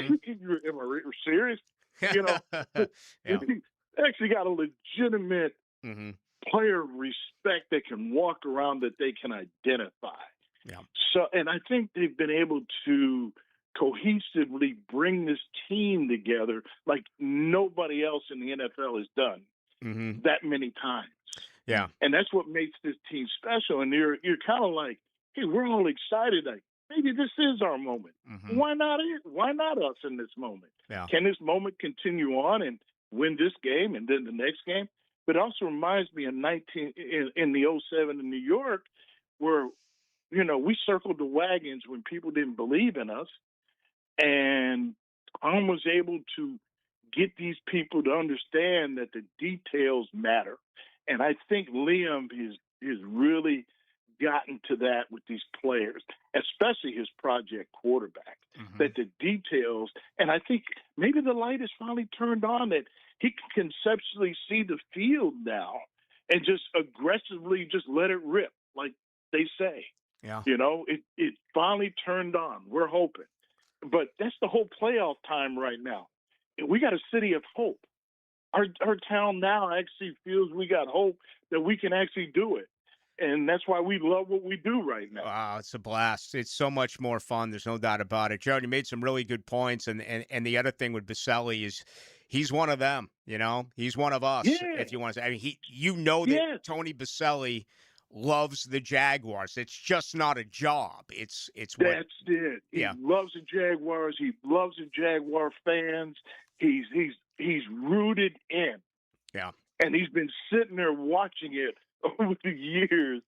Am I serious? You know, Yeah. they actually got a legitimate Mm-hmm. player of respect that can walk around that they can identify. Yeah. So, and I think they've been able to cohesively bring this team together like nobody else in the NFL has done Mm-hmm. that many times. Yeah. And that's what makes this team special. And you're kind of like, hey, we're all excited. Like, maybe this is our moment. Mm-hmm. Why not it? Why not us in this moment? Yeah. Can this moment continue on and win this game and then the next game? But it also reminds me of in the 07 in New York, where, you know, we circled the wagons when people didn't believe in us. And Tom was able to get these people to understand that the details matter. And I think Liam has really gotten to that with these players, especially his project quarterback, that the details, and I think maybe the light is finally turned on that he can conceptually see the field now and just aggressively just let it rip, like they say. Yeah. You know, it finally turned on. We're hoping. But that's the whole playoff time right now. We got a city of hope. Our town now actually feels we got hope that we can actually do it. And that's why we love what we do right now. Wow, it's a blast. It's so much more fun. There's no doubt about it. Jared, you made some really good points. And the other thing with Baselli is he's one of them, you know? He's one of us, if you want to say. I mean, that Tony Baselli loves the Jaguars. It's just not a job. It's what, that's it. He loves the Jaguars. He loves the Jaguar fans. He's rooted in. Yeah. And he's been sitting there watching it over the years,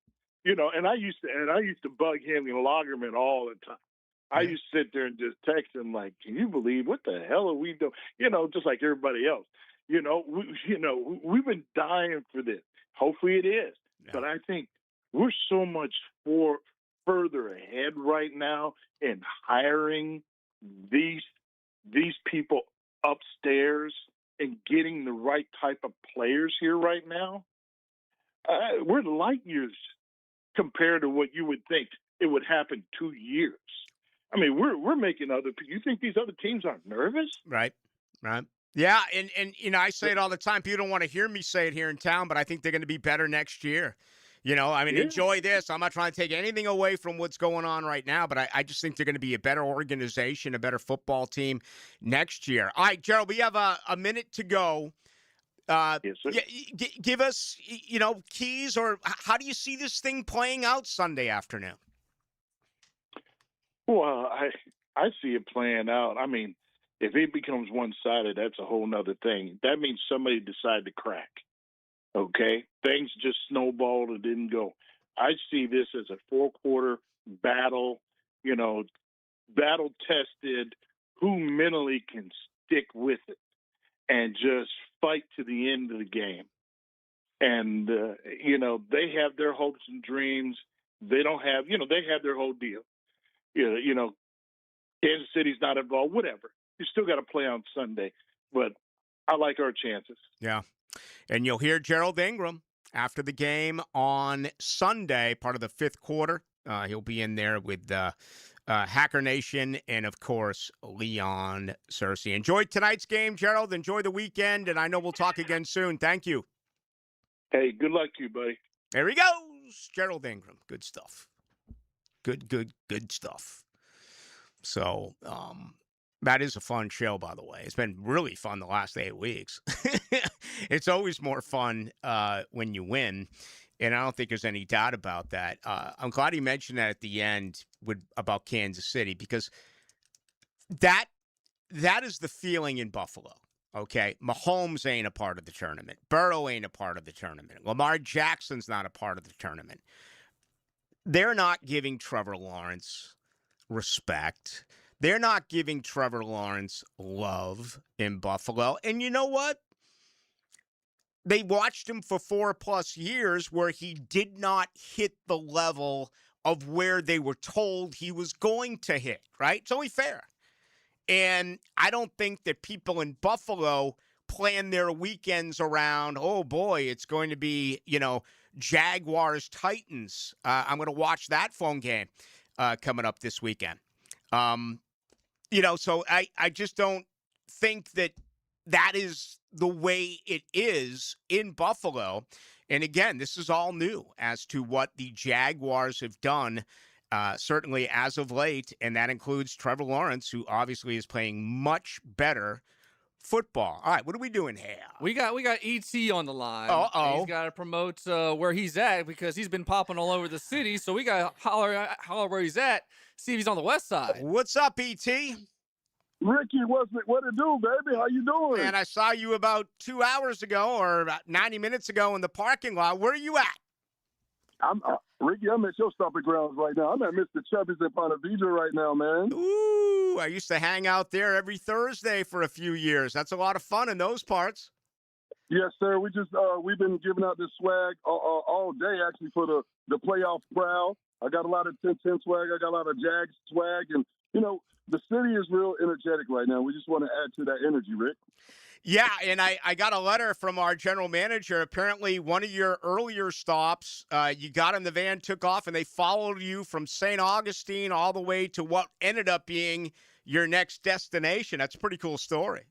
you know. And I used to bug him in Lagerman all the time. I used to sit there and just text him like, "Can you believe what the hell are we doing?" You know, just like everybody else. You know, we've been dying for this. Hopefully it is, but I think we're so much further ahead right now in hiring these people upstairs and getting the right type of players here right now. We're light years compared to what you would think it would happen 2 years. I mean, we're making other. You think these other teams aren't nervous? Right. Yeah, and you know, I say it all the time. People don't want to hear me say it here in town, but I think they're going to be better next year. You know, I mean, enjoy this. I'm not trying to take anything away from what's going on right now, but I just think they're going to be a better organization, a better football team next year. All right, Gerald, we have a minute to go. Yes, sir. Give us, you know, keys, or how do you see this thing playing out Sunday afternoon? Well, I see it playing out. I mean, if it becomes one-sided, that's a whole nother thing. That means somebody decided to crack. Okay? Things just snowballed and didn't go. I see this as a four-quarter battle, you know, battle-tested, who mentally can stick with it and just fight to the end of the game. And, you know, they have their hopes and dreams. They don't have, you know, they have their whole deal. You know, Kansas City's not involved, whatever. You still got to play on Sunday. But I like our chances. Yeah. And you'll hear Gerald Ingram after the game on Sunday, part of the fifth quarter. He'll be in there with Hacker Nation and, of course, Leon Searcy. Enjoy tonight's game, Gerald. Enjoy the weekend, and I know we'll talk again soon. Thank you. Hey, good luck to you, buddy. There he goes, Gerald Ingram. Good stuff. Good stuff. So, that is a fun show, by the way. It's been really fun the last 8 weeks. It's always more fun when you win, and I don't think there's any doubt about that. I'm glad he mentioned that at the end about Kansas City, because that is the feeling in Buffalo. Okay, Mahomes ain't a part of the tournament. Burrow ain't a part of the tournament. Lamar Jackson's not a part of the tournament. They're not giving Trevor Lawrence respect. They're not giving Trevor Lawrence love in Buffalo. And you know what? They watched him for 4+ years where he did not hit the level of where they were told he was going to hit, right? It's only fair. And I don't think that people in Buffalo plan their weekends around, oh boy, it's going to be, you know, Jaguars Titans. I'm going to watch that phone game coming up this weekend. You know, so I just don't think that that is the way it is in Buffalo. And again, this is all new as to what the Jaguars have done, certainly as of late, and that includes Trevor Lawrence, who obviously is playing much better football. All right, what are we doing here? We got ET on the line. Uh-oh. He's got to promote where he's at because he's been popping all over the city. So we got to holler where he's at, see if he's on the west side. What's up, ET? Ricky, what it do, baby? How you doing? Man, I saw you about 2 hours ago or about 90 minutes ago in the parking lot. Where are you at? Ricky, I'm at your stomping grounds right now. I'm at Mr. Chubby's in Ponte Vedra right now, man. Ooh, I used to hang out there every Thursday for a few years. That's a lot of fun in those parts. Yes, sir. We've been giving out this swag all day, actually, for the playoff crowd. I got a lot of 10-10 swag. I got a lot of Jags swag. And, the city is real energetic right now. We just want to add to that energy, Rick. Yeah, and I got a letter from our general manager. Apparently, one of your earlier stops, you got in the van, took off, and they followed you from St. Augustine all the way to what ended up being your next destination. That's a pretty cool story.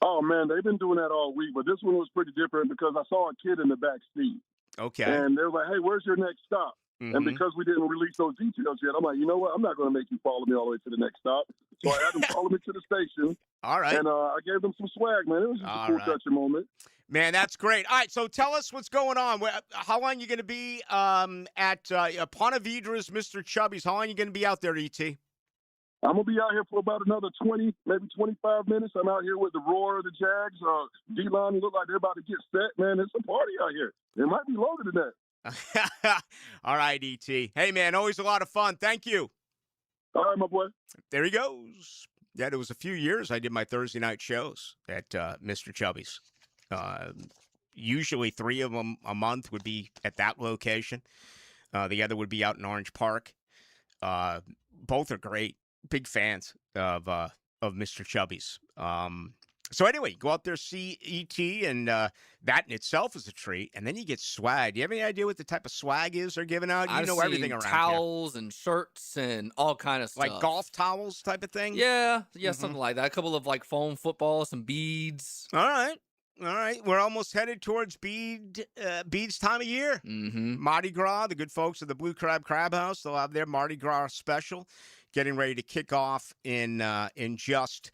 Oh, man, they've been doing that all week, but this one was pretty different because I saw a kid in the back seat. Okay. And they were like, hey, where's your next stop? Mm-hmm. And because we didn't release those details yet, I'm like, you know what? I'm not going to make you follow me all the way to the next stop. So I had them follow me to the station. All right. And I gave them some swag, man. It was just a cool touching moment. Man, that's great. All right, so tell us what's going on. How long are you going to be at Ponte Vedra's Mr. Chubby's? How long are you going to be out there, E.T.? I'm going to be out here for about another 20, maybe 25 minutes. I'm out here with the roar of the Jags. D-line look like they're about to get set, man. It's a party out here. It might be longer than that. All right, E.T. Hey, man, always a lot of fun. Thank you. All right, my boy. There he goes. Yeah, it was a few years I did my Thursday night shows at Mr. Chubby's. Usually 3 of them a month would be at that location. The other would be out in Orange Park. Both are great. Big fans of Mr. Chubby's. So anyway, go out there, see E.T., and that in itself is a treat. And then you get swag. Do you have any idea what the type of swag is they're giving out? You know everything around towels and shirts and all kind of stuff. Like golf towels type of thing? Yeah, something like that. A couple of like foam football, some beads. All right. We're almost headed towards beads time of year. Mm-hmm. Mardi Gras, the good folks at the Blue Crab House, they'll have their Mardi Gras special getting ready to kick off in just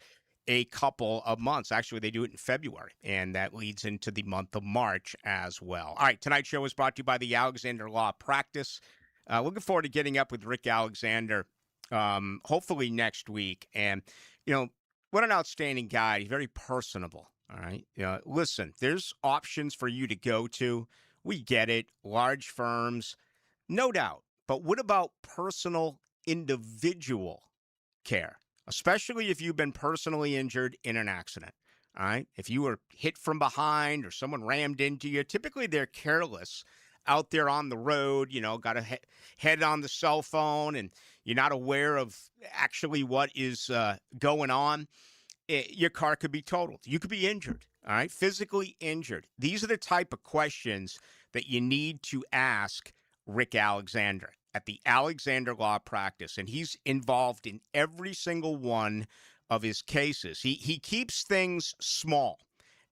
a couple of months. Actually, they do it in February, and that leads into the month of March as well. All right, tonight's show is brought to you by the Alexander Law Practice. Looking forward to getting up with Rick Alexander, hopefully next week. And, what an outstanding guy. He's very personable, all right? Listen, there's options for you to go to. We get it. Large firms, no doubt. But what about personal, individual care? Especially if you've been personally injured in an accident, all right? If you were hit from behind or someone rammed into you, typically they're careless out there on the road, got a head on the cell phone, and you're not aware of actually what is going on. Your car could be totaled. You could be injured, all right? Physically injured. These are the type of questions that you need to ask Rick Alexander at the Alexander Law Practice, and he's involved in every single one of his cases. He keeps things small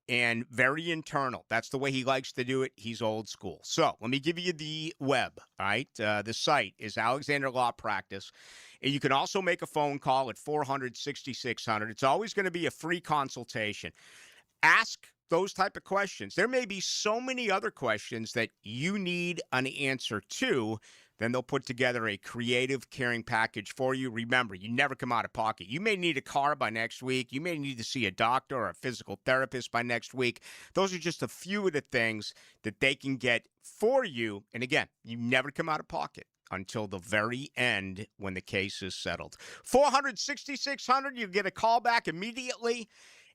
and very internal. That's the way he likes to do it. He's old school. So let me give you the web, all right? The site is Alexander Law Practice, and you can also make a phone call at 400-6600. It's always going to be a free consultation. Ask those type of questions. There may be so many other questions that you need an answer to. Then they'll put together a creative, caring package for you. Remember, you never come out of pocket. You may need a car by next week. You may need to see a doctor or a physical therapist by next week. Those are just a few of the things that they can get for you. And again, you never come out of pocket until the very end when the case is settled. 400-6600, you get a call back immediately,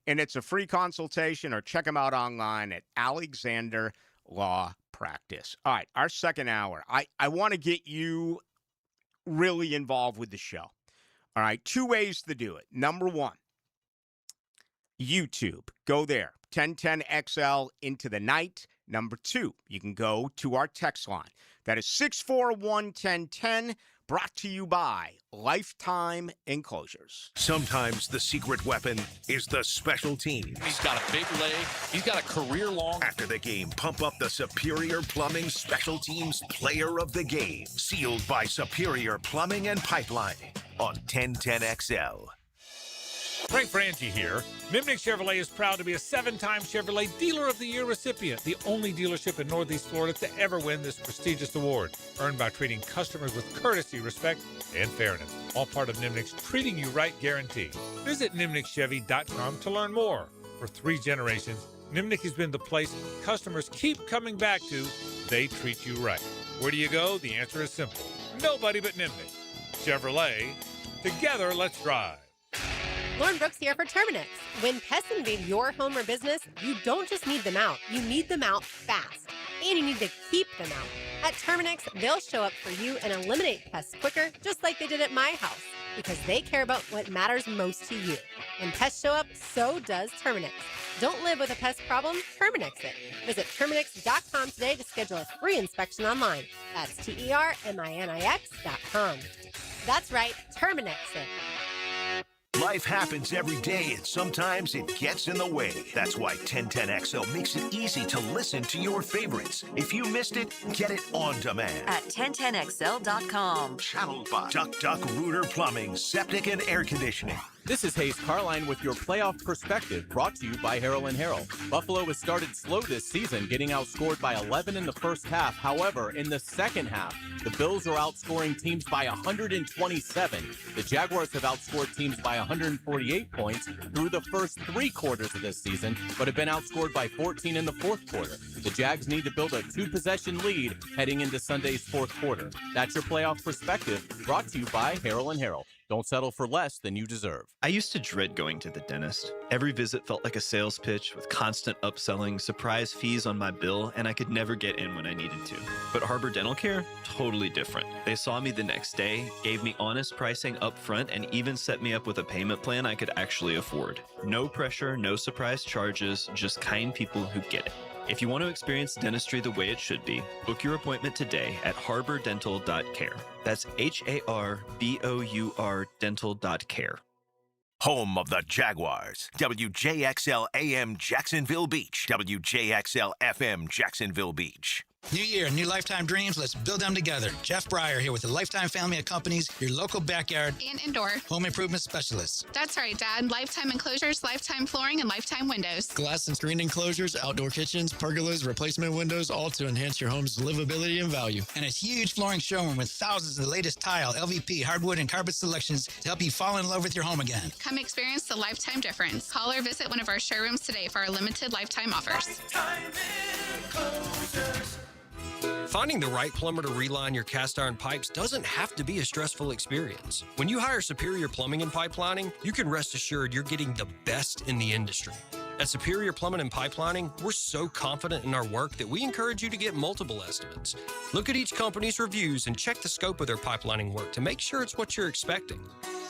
and it's a free consultation, or check them out online at Alexander Law Practice. All right, our second hour. I want to get you really involved with the show. All right, 2 ways to do it. Number 1, YouTube. Go there. 1010XL into the night. Number 2, you can go to our text line. That is 641-1010. brought to you by Lifetime Enclosures. Sometimes the secret weapon is the special team. He's got a big leg. He's got a career-long. After the game, pump up the Superior Plumbing Special Teams Player of the Game. Sealed by Superior Plumbing and Pipelining on 1010XL. Frank Franchi here. Nimnick Chevrolet is proud to be a 7-time Chevrolet Dealer of the Year recipient, the only dealership in Northeast Florida to ever win this prestigious award, earned by treating customers with courtesy, respect, and fairness. All part of Nimnick's Treating You Right guarantee. Visit nimnickchevy.com to learn more. For 3 generations, Nimnick has been the place customers keep coming back to. They treat you right. Where do you go? The answer is simple. Nobody but Nimnick. Chevrolet. Together, let's drive. Lauren Brooks here for Terminix. When pests invade your home or business, you don't just need them out, you need them out fast. And you need to keep them out. At Terminix, they'll show up for you and eliminate pests quicker, just like they did at my house, because they care about what matters most to you. When pests show up, so does Terminix. Don't live with a pest problem, Terminix it. Visit Terminix.com today to schedule a free inspection online. That's Terminix.com. That's right, Terminix it. Life happens every day, and sometimes it gets in the way. That's why 1010XL makes it easy to listen to your favorites. If you missed it, get it on demand. At 1010XL.com. Channeled by Duck Rooter Plumbing, Septic and Air Conditioning. This is Hayes Carline with your playoff perspective, brought to you by Harrell & Harrell. Buffalo has started slow this season, getting outscored by 11 in the first half. However, in the second half, the Bills are outscoring teams by 127. The Jaguars have outscored teams by 148 points through the first 3 quarters of this season, but have been outscored by 14 in the fourth quarter. The Jags need to build a 2-possession lead heading into Sunday's fourth quarter. That's your playoff perspective, brought to you by Harrell & Harrell. Don't settle for less than you deserve. I used to dread going to the dentist. Every visit felt like a sales pitch with constant upselling, surprise fees on my bill, and I could never get in when I needed to. But Harbor Dental Care? Totally different. They saw me the next day, gave me honest pricing up front, and even set me up with a payment plan I could actually afford. No pressure, no surprise charges, just kind people who get it. If you want to experience dentistry the way it should be, book your appointment today at harbordental.care. That's HARBOUR dental.care. Home of the Jaguars. WJXL AM Jacksonville Beach. WJXL FM Jacksonville Beach. New year, new lifetime dreams. Let's build them together. Jeff Breyer here with the Lifetime family of companies, your local backyard and indoor home improvement specialists. That's right, Dad. Lifetime enclosures, lifetime flooring, and lifetime windows. Glass and screen enclosures, outdoor kitchens, pergolas, replacement windows, all to enhance your home's livability and value. And a huge flooring showroom with thousands of the latest tile, LVP, hardwood, and carpet selections to help you fall in love with your home again. Come experience the Lifetime difference. Call or visit one of our showrooms today for our limited lifetime offers. Lifetime Enclosures. Finding the right plumber to reline your cast iron pipes doesn't have to be a stressful experience. When you hire Superior Plumbing and Pipelining, you can rest assured you're getting the best in the industry. At Superior Plumbing and Pipelining, we're so confident in our work that we encourage you to get multiple estimates. Look at each company's reviews and check the scope of their pipelining work to make sure it's what you're expecting.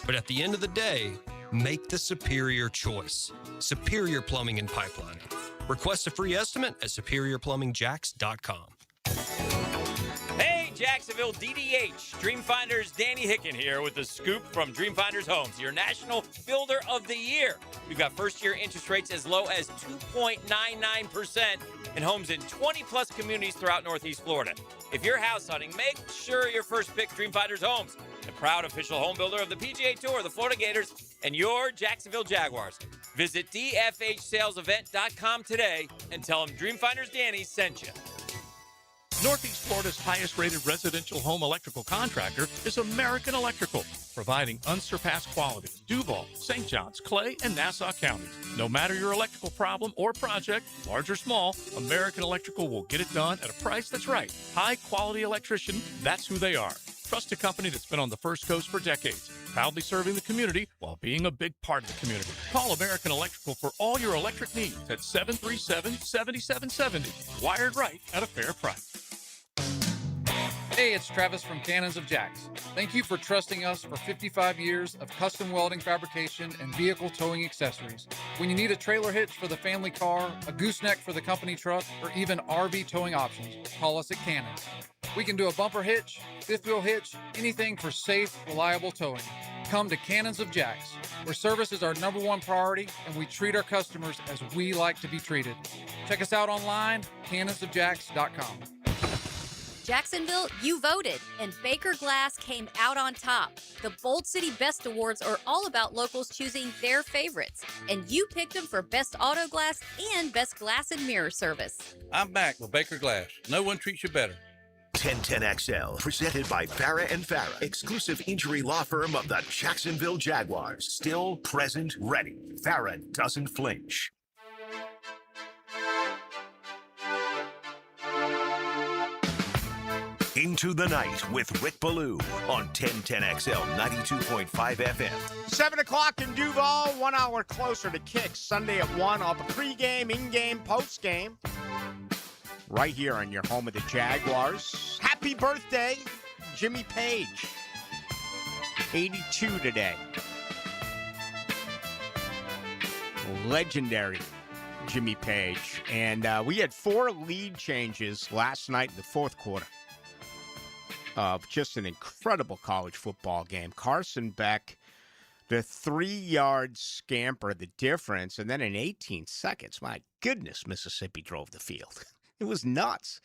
But at the end of the day, make the superior choice. Superior Plumbing and Pipelining. Request a free estimate at superiorplumbingjacks.com. Hey, Jacksonville DDH. Dreamfinders Danny Hicken here with the scoop from Dreamfinders Homes, your national builder of the year. We've got first-year interest rates as low as 2.99% in homes in 20-plus communities throughout Northeast Florida. If you're house hunting, make sure your first pick Dreamfinders Homes, the proud official home builder of the PGA Tour, the Florida Gators, and your Jacksonville Jaguars. Visit dfhsalesevent.com today and tell them Dreamfinders Danny sent you. Northeast Florida's highest-rated residential home electrical contractor is American Electrical, providing unsurpassed quality in Duval, St. Johns, Clay, and Nassau counties. No matter your electrical problem or project, large or small, American Electrical will get it done at a price that's right. High-quality electrician, that's who they are. Trust a company that's been on the First Coast for decades, proudly serving the community while being a big part of the community. Call American Electrical for all your electric needs at 737-7770. Wired right at a fair price. Hey, it's Travis from Cannons of Jacks. Thank you for trusting us for 55 years of custom welding fabrication and vehicle towing accessories. When you need a trailer hitch for the family car, a gooseneck for the company truck, or even RV towing options, call us at Cannons. We can do a bumper hitch, fifth wheel hitch, anything for safe, reliable towing. Come to Cannons of Jacks, where service is our #1 priority and we treat our customers as we like to be treated. Check us out online, cannonsofjacks.com. Jacksonville, you voted, and Baker Glass came out on top. The Bold City Best Awards are all about locals choosing their favorites, and you picked them for Best Auto Glass and Best Glass and Mirror Service. I'm back with Baker Glass. No one treats you better. 1010XL, presented by Farah and Farah, exclusive injury law firm of the Jacksonville Jaguars. Still, present, ready. Farah doesn't flinch. Into the Night with Rick Ballou on 1010XL 92.5 FM. 7 o'clock in Duval, 1 hour closer to kicks. Sunday at 1, all the pregame, in-game, postgame. Right here on your home of the Jaguars. Happy birthday, Jimmy Page. 82 today. Legendary Jimmy Page. And we had 4 lead changes last night in the fourth quarter of just an incredible college football game. Carson Beck, the 3-yard scamper, the difference, and then in 18 seconds, my goodness, Mississippi drove the field. It was nuts.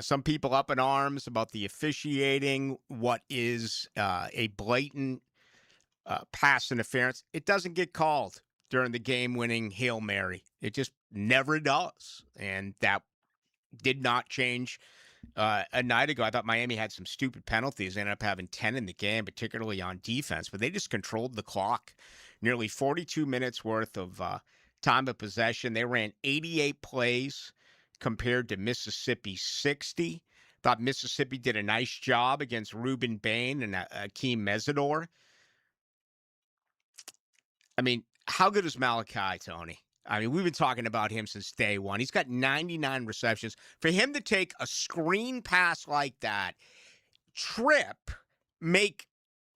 Some people up in arms about the officiating, what is a blatant pass interference. It doesn't get called during the game-winning Hail Mary. It just never does, and that did not change. A night ago, I thought Miami had some stupid penalties. They ended up having 10 in the game, particularly on defense, but they just controlled the clock. Nearly 42 minutes worth of time of possession. They ran 88 plays compared to Mississippi 60. Thought Mississippi did a nice job against Ruben Bain and Akeem Mesidor. I mean, how good is Malachi, Tony? I mean, we've been talking about him since day one. He's got 99 receptions. For him to take a screen pass like that, trip, make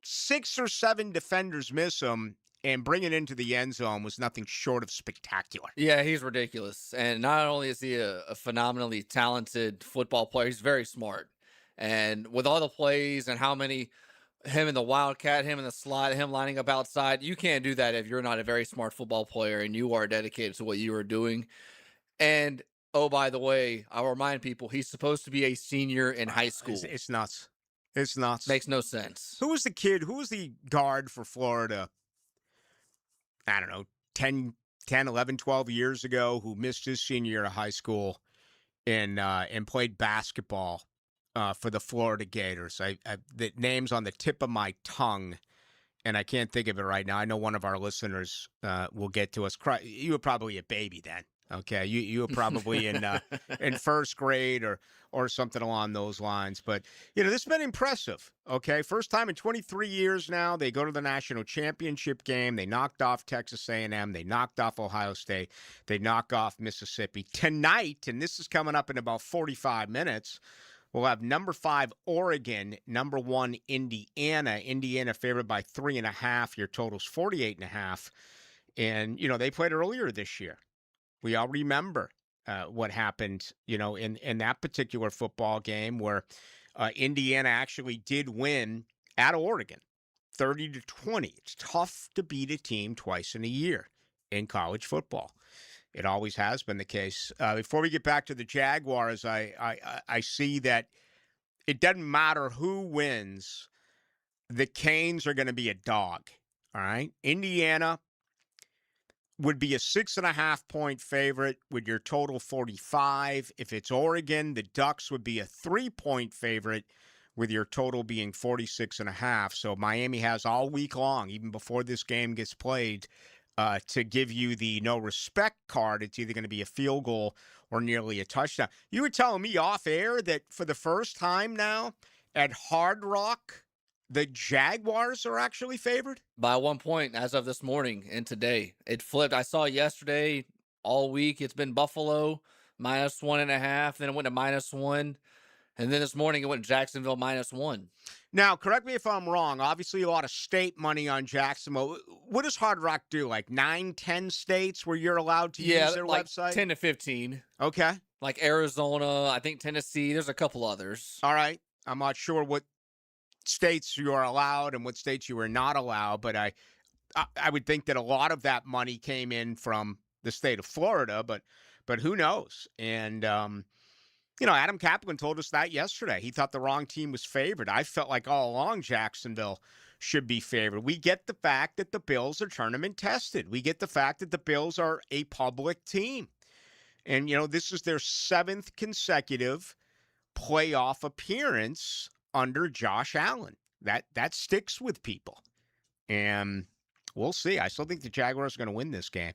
6 or 7 defenders miss him, and bring it into the end zone was nothing short of spectacular. Yeah, he's ridiculous. And not only is he a phenomenally talented football player, he's very smart. And with all the plays and how many, him in the wildcat, him in the slot, him lining up outside, you can't do that if you're not a very smart football player and you are dedicated to what you are doing. And, oh, by the way, I'll remind people, he's supposed to be a senior in high school. It's nuts. It's nuts. Makes no sense. Who was the kid? Who was the guard for Florida? I don't know, 10, 11, 12 years ago, who missed his senior year of high school and played basketball for the Florida Gators. The name's on the tip of my tongue, and I can't think of it right now. I know one of our listeners will get to us. You were probably a baby then. Okay, you were probably in first grade or something along those lines. But, this has been impressive, okay? First time in 23 years now, they go to the national championship game. They knocked off Texas A&M. They knocked off Ohio State. They knock off Mississippi. Tonight, and this is coming up in about 45 minutes, we'll have number 5 Oregon, number 1 Indiana. Indiana favored by 3.5. Your total's 48.5. And, they played earlier this year. We all remember what happened, in that particular football game where Indiana actually did win at Oregon, 30-20. It's tough to beat a team twice in a year in college football. It always has been the case. Before we get back to the Jaguars, I see that it doesn't matter who wins. The Canes are going to be a dog. All right, Indiana would be a 6.5-point favorite with your total 45. If it's Oregon, the Ducks would be a 3-point favorite with your total being 46.5. So Miami has all week long, even before this game gets played, to give you the no respect card. It's either going to be a field goal or nearly a touchdown. You were telling me off air that for the first time now at Hard Rock, the Jaguars are actually favored? By 1 point as of this morning and today. It flipped. I saw yesterday, all week, it's been Buffalo, -1.5. Then it went to -1. And then this morning it went Jacksonville -1. Now, correct me if I'm wrong. Obviously, a lot of state money on Jacksonville. What does Hard Rock do? Like 9, 10 states where you're allowed to use their like website? 10 to 15. Okay. Like Arizona, I think Tennessee. There's a couple others. All right. I'm not sure what states you are allowed and what states you are not allowed, but I would think that a lot of that money came in from the state of Florida, but who knows? And Adam Kaplan told us that yesterday. He thought the wrong team was favored. I felt like all along Jacksonville should be favored. We get the fact that the Bills are tournament tested. We get the fact that the Bills are a public team. And, this is their 7th consecutive playoff appearance under Josh Allen. That sticks with people. And we'll see. I still think the Jaguars are going to win this game.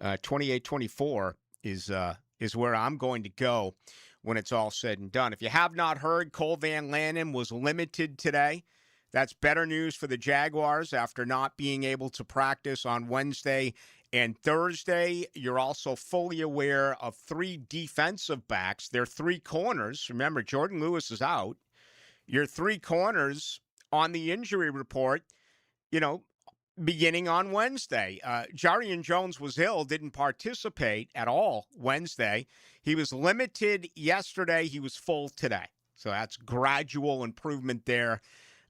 28-24 is where I'm going to go when it's all said and done. If you have not heard, Cole Van Lanen was limited today. That's better news for the Jaguars after not being able to practice on Wednesday and Thursday. You're also fully aware of 3 defensive backs. They're 3 corners. Remember, Jordan Lewis is out. Your 3 corners on the injury report, beginning on Wednesday. Jarian Jones was ill, didn't participate at all Wednesday. He was limited yesterday. He was full today. So that's gradual improvement there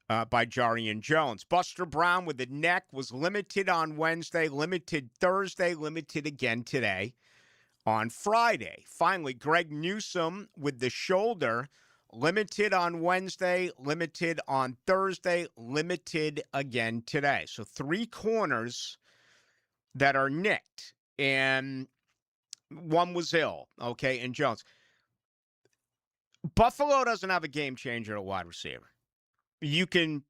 by Jarian Jones. Buster Brown with the neck was limited on Wednesday, limited Thursday, limited again today on Friday. Finally, Greg Newsome with the shoulder, limited on Wednesday, limited on Thursday, limited again today. So 3 corners that are nicked, and one was ill, okay, and Jones. Buffalo doesn't have a game changer at wide receiver. You can,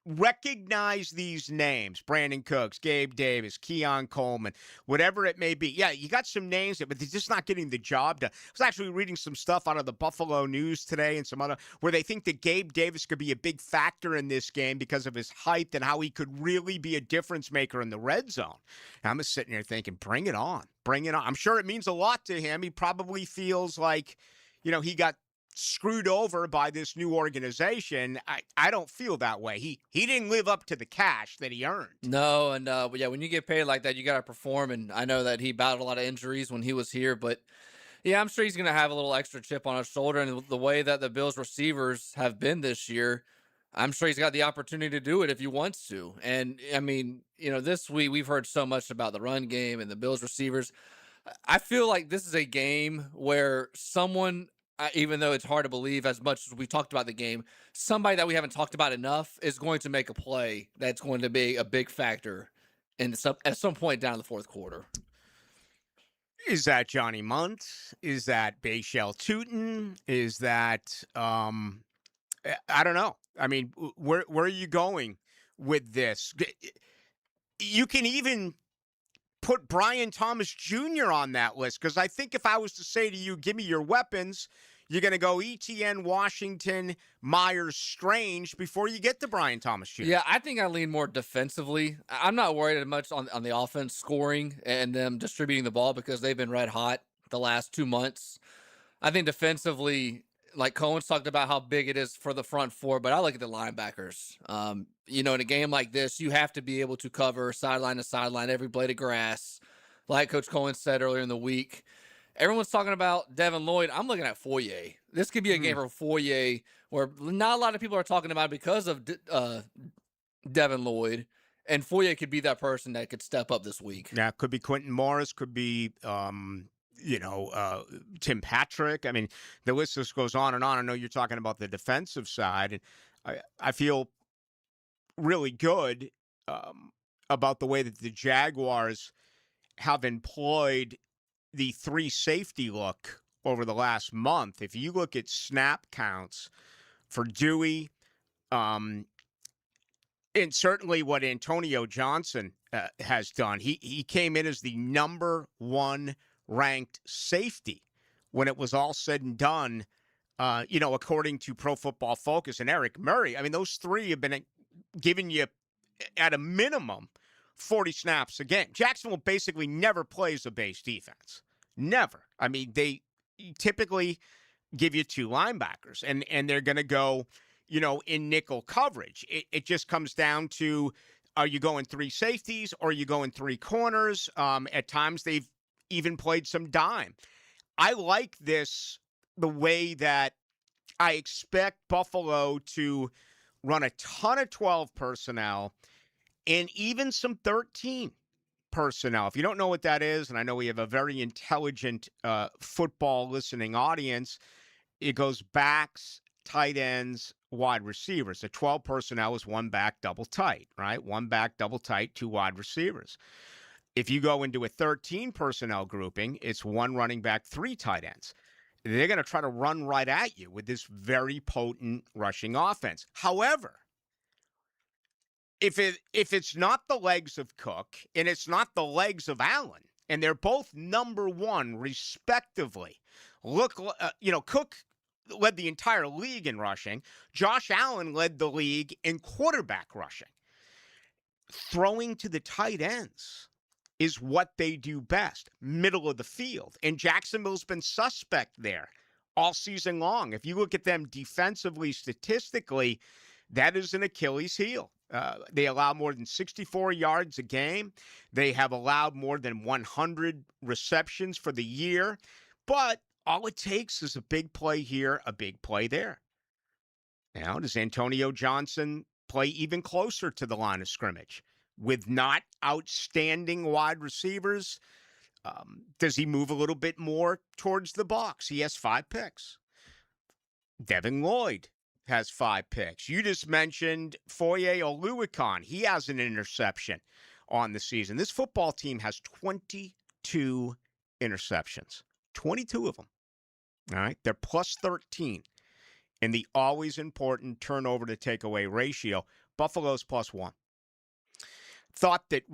recognize these names: Brandon Cooks, Gabe Davis, Keon Coleman, whatever it may be. Yeah, you got some names, but they're just not getting the job done. I was actually reading some stuff out of the Buffalo News today and some other where they think that Gabe Davis could be a big factor in this game because of his height and how he could really be a difference maker in the red zone. And I'm just sitting here thinking, bring it on. Bring it on. I'm sure it means a lot to him. He probably feels like, he got screwed over by this new organization. I don't feel that way. He didn't live up to the cash that he earned. No, and when you get paid like that, you got to perform. And I know that he battled a lot of injuries when he was here, but I'm sure he's going to have a little extra chip on his shoulder. And the way that the Bills receivers have been this year, I'm sure he's got the opportunity to do it if he wants to. And I mean, this week we've heard so much about the run game and the Bills receivers. I feel like this is a game where someone, even though it's hard to believe as much as we talked about the game, somebody that we haven't talked about enough is going to make a play that's going to be a big factor at some point down in the fourth quarter. Is that Johnny Munt? Is that Bayshell Tootin? Is that, I don't know. I mean, where are you going with this? You can even put Brian Thomas Jr. on that list, because I think if I was to say to you, give me your weapons, you're going to go ETN, Washington, Myers, Strange before you get to Brian Thomas Jr. Yeah, I think I lean more defensively. I'm not worried much on the offense scoring and them distributing the ball because they've been red hot the last 2 months. I think defensively, like Cohen's talked about how big it is for the front 4, but I look at the linebackers. In a game like this, you have to be able to cover sideline to sideline, every blade of grass. Like Coach Cohen said earlier in the week, everyone's talking about Devin Lloyd. I'm looking at Foye. This could be a game for Foye where not a lot of people are talking about it because of Devin Lloyd, and Foye could be that person that could step up this week. Yeah, could be Quentin Morris, could be Tim Patrick. I mean, the list just goes on and on. I know you're talking about the defensive side, and I feel really good about the way that the Jaguars have employed the 3 safety look over the last month. If you look at snap counts for Dewey, and certainly what Antonio Johnson has done, he came in as the number 1 ranked safety when it was all said and done, according to Pro Football Focus and Eric Murray. I mean, those 3 have been giving you, at a minimum, 40 snaps a game. Jacksonville basically never plays a base defense. Never. I mean, they typically give you 2 linebackers, and they're going to go, in nickel coverage. It just comes down to, are you going 3 safeties or are you going 3 corners? At times they've even played some dime. I like the way that I expect Buffalo to run a ton of 12 personnel and even some 13 personnel. If you don't know what that is, and I know we have a very intelligent football listening audience, it goes backs, tight ends, wide receivers. The 12 personnel is 1 back, double tight, right? 1 back, double tight, 2 wide receivers. If you go into a 13 personnel grouping, it's 1 running back, 3 tight ends. They're going to try to run right at you with this very potent rushing offense. However, if it's not the legs of Cook and it's not the legs of Allen, and they're both number 1 respectively. Look, Cook led the entire league in rushing. Josh Allen led the league in quarterback rushing. Throwing to the tight ends is what they do best, middle of the field. And Jacksonville's been suspect there all season long. If you look at them defensively, statistically, that is an Achilles heel. They allow more than 64 yards a game. They have allowed more than 100 receptions for the year. But all it takes is a big play here, a big play there. Now, does Antonio Johnson play even closer to the line of scrimmage? With not outstanding wide receivers, does he move a little bit more towards the box? He has 5 picks. Devin Lloyd has 5 picks. You just mentioned Foye Oluokun. He has an interception on the season. This football team has 22 interceptions. 22 of them. All right? They're plus 13 in the always important turnover to takeaway ratio. Buffalo's plus 1. Thought that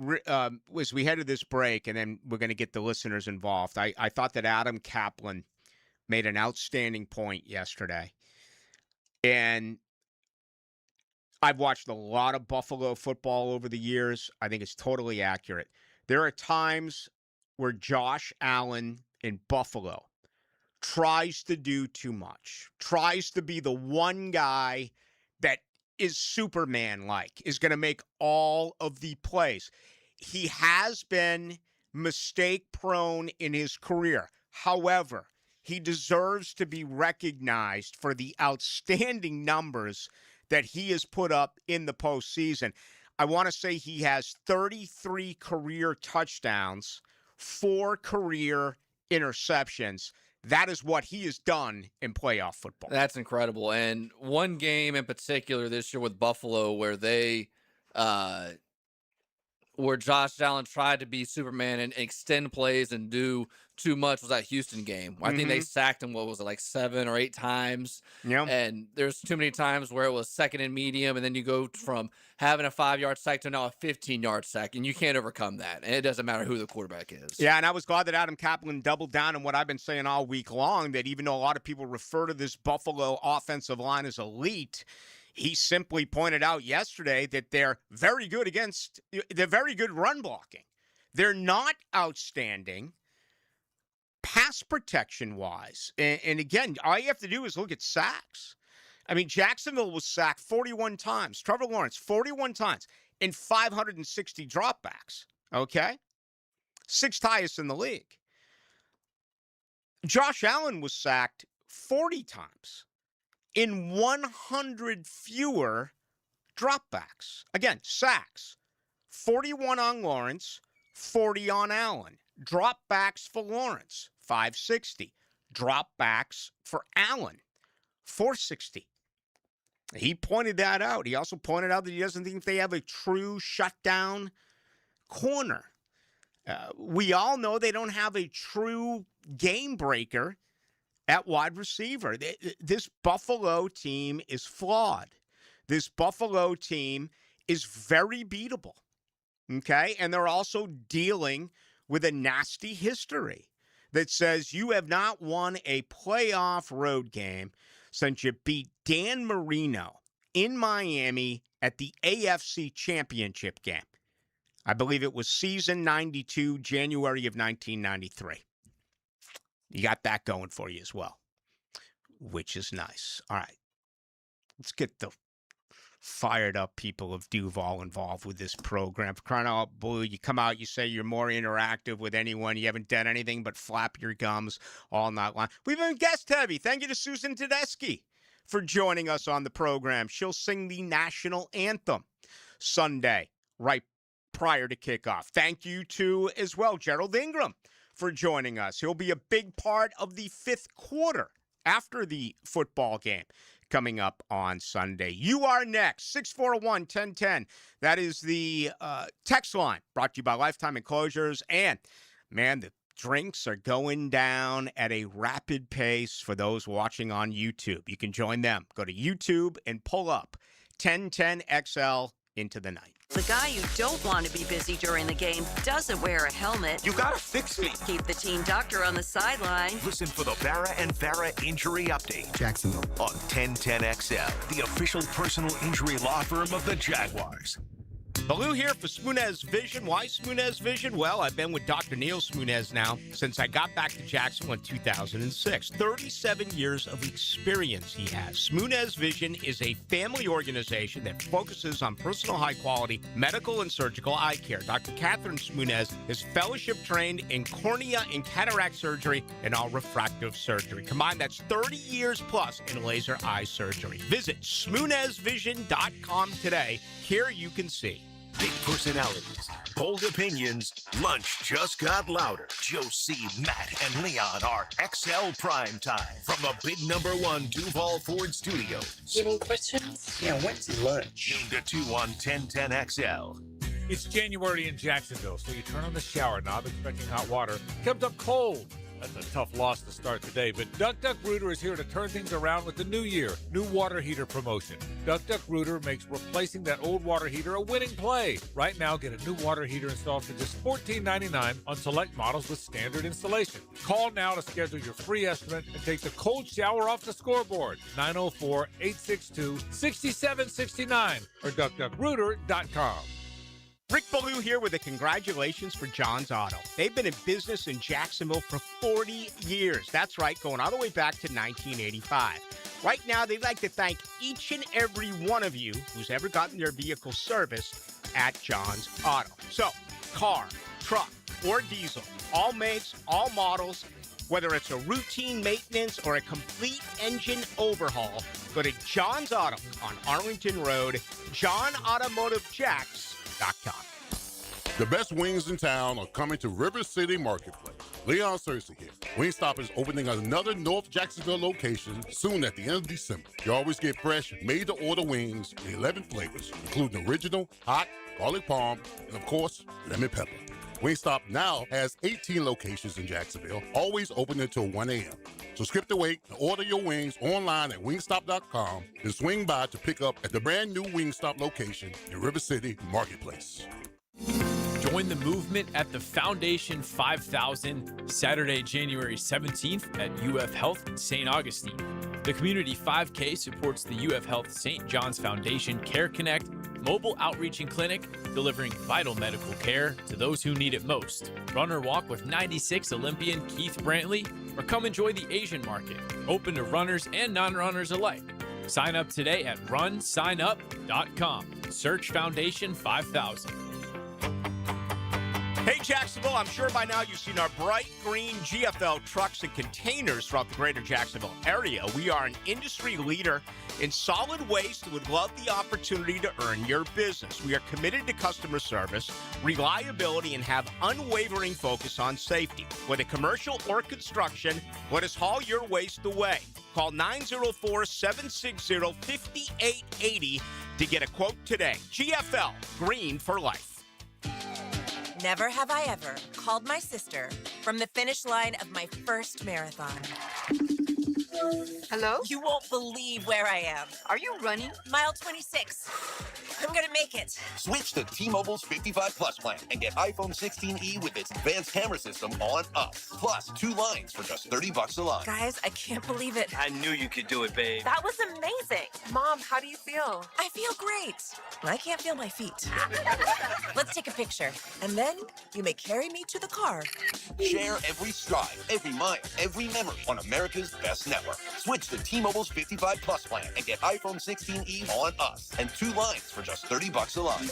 as we headed this break, and then we're going to get the listeners involved, I thought that Adam Kaplan made an outstanding point yesterday. And I've watched a lot of Buffalo football over the years. I think it's totally accurate. There are times where Josh Allen in Buffalo tries to do too much, tries to be the one guy that is Superman-like, is going to make all of the plays. He has been mistake-prone in his career. However, he deserves to be recognized for the outstanding numbers that he has put up in the postseason. I want to say he has 33 career touchdowns, 4 career interceptions. That is what he has done in playoff football. That's incredible. And one game in particular this year with Buffalo where where Josh Allen tried to be Superman and extend plays and do too much was that Houston game. I think they sacked him, 7 or 8 times? Yeah. And there's too many times where it was 2nd and medium, and then you go from having a 5-yard sack to now a 15-yard sack, and you can't overcome that. And it doesn't matter who the quarterback is. Yeah, and I was glad that Adam Kaplan doubled down on what I've been saying all week long, that even though a lot of people refer to this Buffalo offensive line as elite, he simply pointed out yesterday that they're very good run blocking. They're not outstanding pass protection-wise. And again, all you have to do is look at sacks. I mean, Jacksonville was sacked 41 times. Trevor Lawrence, 41 times in 560 dropbacks. Okay? 6th highest in the league. Josh Allen was sacked 40 times in 100 fewer dropbacks. Again, sacks. 41 on Lawrence, 40 on Allen. Dropbacks for Lawrence, 560. Dropbacks for Allen, 460. He pointed that out. He also pointed out that he doesn't think they have a true shutdown corner. We all know they don't have a true game breaker at wide receiver. This Buffalo team is flawed. This Buffalo team is very beatable. Okay? And they're also dealing with a nasty history that says you have not won a playoff road game since you beat Dan Marino in Miami at the AFC Championship game. I believe it was season 92, January of 1993. You got that going for you as well. which is nice. All right. Let's get the fired up people of Duval involved with this program. For crying out, Ballou, you come out, you say you're more interactive with anyone. You haven't done anything but flap your gums all night long. We've been guest heavy. Thank you to Susan Tedeschi for joining us on the program. She'll sing the national anthem Sunday, right prior to kickoff. Thank you to, as well, Gerald Ingram for joining us. He'll be a big part of the fifth quarter after the football game coming up on Sunday. You are next, 641-1010. That is the text line brought to you by Lifetime Enclosures. And, man, the drinks are going down at a rapid pace for those watching on YouTube. You can join them. Go to YouTube and pull up 1010XL into the night. The guy you don't want to be busy during the game doesn't wear a helmet. You gotta fix me. Keep the team doctor on the sideline. Listen for the Farah and Farah Injury Update. Jacksonville. On 1010XL, the official personal injury law firm of the Jaguars. Ballou here for Smunez Vision. Why Smunez Vision? Well, I've been with Dr. Neil Smunez now since I got back to Jacksonville in 2006. 37 years of experience he has. Smunez Vision is a family organization that focuses on personal high-quality medical and surgical eye care. Dr. Catherine Smunez is fellowship trained in cornea and cataract surgery and all refractive surgery. Combined, that's 30 years plus in laser eye surgery. Visit SmunezVision.com today. Here you can see. Big personalities, bold opinions, lunch just got louder. Josie, Matt, and Leon are XL Prime Time from the big #1 Duval Ford Studios. Any questions? Yeah, when's lunch? Noon to 2 on 1010XL. It's January in Jacksonville, so you turn on the shower knob expecting hot water. It comes up cold. That's a tough loss to start the day, but Duck Duck Rooter is here to turn things around with the new year, new water heater promotion. Duck Duck Rooter makes replacing that old water heater a winning play. Right now, get a new water heater installed for just $14.99 on select models with standard installation. Call now to schedule your free estimate and take the cold shower off the scoreboard. 904-862-6769 or duckduckrooter.com. Rick Ballou here with a congratulations for John's Auto. They've been in business in Jacksonville for 40 years. That's right, going all the way back to 1985. Right now, they'd like to thank each and every one of you who's ever gotten their vehicle serviced at John's Auto. So, car, truck, or diesel, all makes, all models, whether it's a routine maintenance or a complete engine overhaul, go to John's Auto on Arlington Road, JohnAutomotiveJacks.com. The best wings in town are coming to River City Marketplace. Leon Cersei here. Wingstop is opening another North Jacksonville location soon at the end of December. You always get fresh, made-to-order wings in 11 flavors, including original, hot, garlic parm, and of course, lemon pepper. Wingstop now has 18 locations in Jacksonville, always open until 1 a.m. So skip the wait and order your wings online at wingstop.com and swing by to pick up at the brand new Wingstop location in River City Marketplace. Join the movement at the Foundation 5000 Saturday, January 17th at UF Health in St. Augustine. The Community 5K supports the UF Health St. John's Foundation Care Connect mobile outreach and clinic, delivering vital medical care to those who need it most. Run or walk with 96 Olympian Keith Brantley, or come enjoy the Asian market, open to runners and non-runners alike. Sign up today at runsignup.com. Search Foundation 5000. Hey, Jacksonville, I'm sure by now you've seen our bright green GFL trucks and containers throughout the greater Jacksonville area. We are an industry leader in solid waste and would love the opportunity to earn your business. We are committed to customer service, reliability, and have unwavering focus on safety. Whether commercial or construction, let us haul your waste away. Call 904-760-5880 to get a quote today. GFL, green for life. Never have I ever called my sister from the finish line of my first marathon. Hello? You won't believe where I am. Are you running? Mile 26. I'm gonna make it. Switch to T-Mobile's 55 Plus plan and get iPhone 16e with its advanced camera system on us. Plus 2 lines for just $30 a line. Guys, I can't believe it. I knew you could do it, babe. That was amazing. Mom, how do you feel? I feel great. I can't feel my feet. Let's take a picture. And then you may carry me to the car. Share every stride, every mile, every memory on America's best network. Switch to T-Mobile's 55 Plus plan and get iPhone 16e on us and 2 lines for just $30 a line.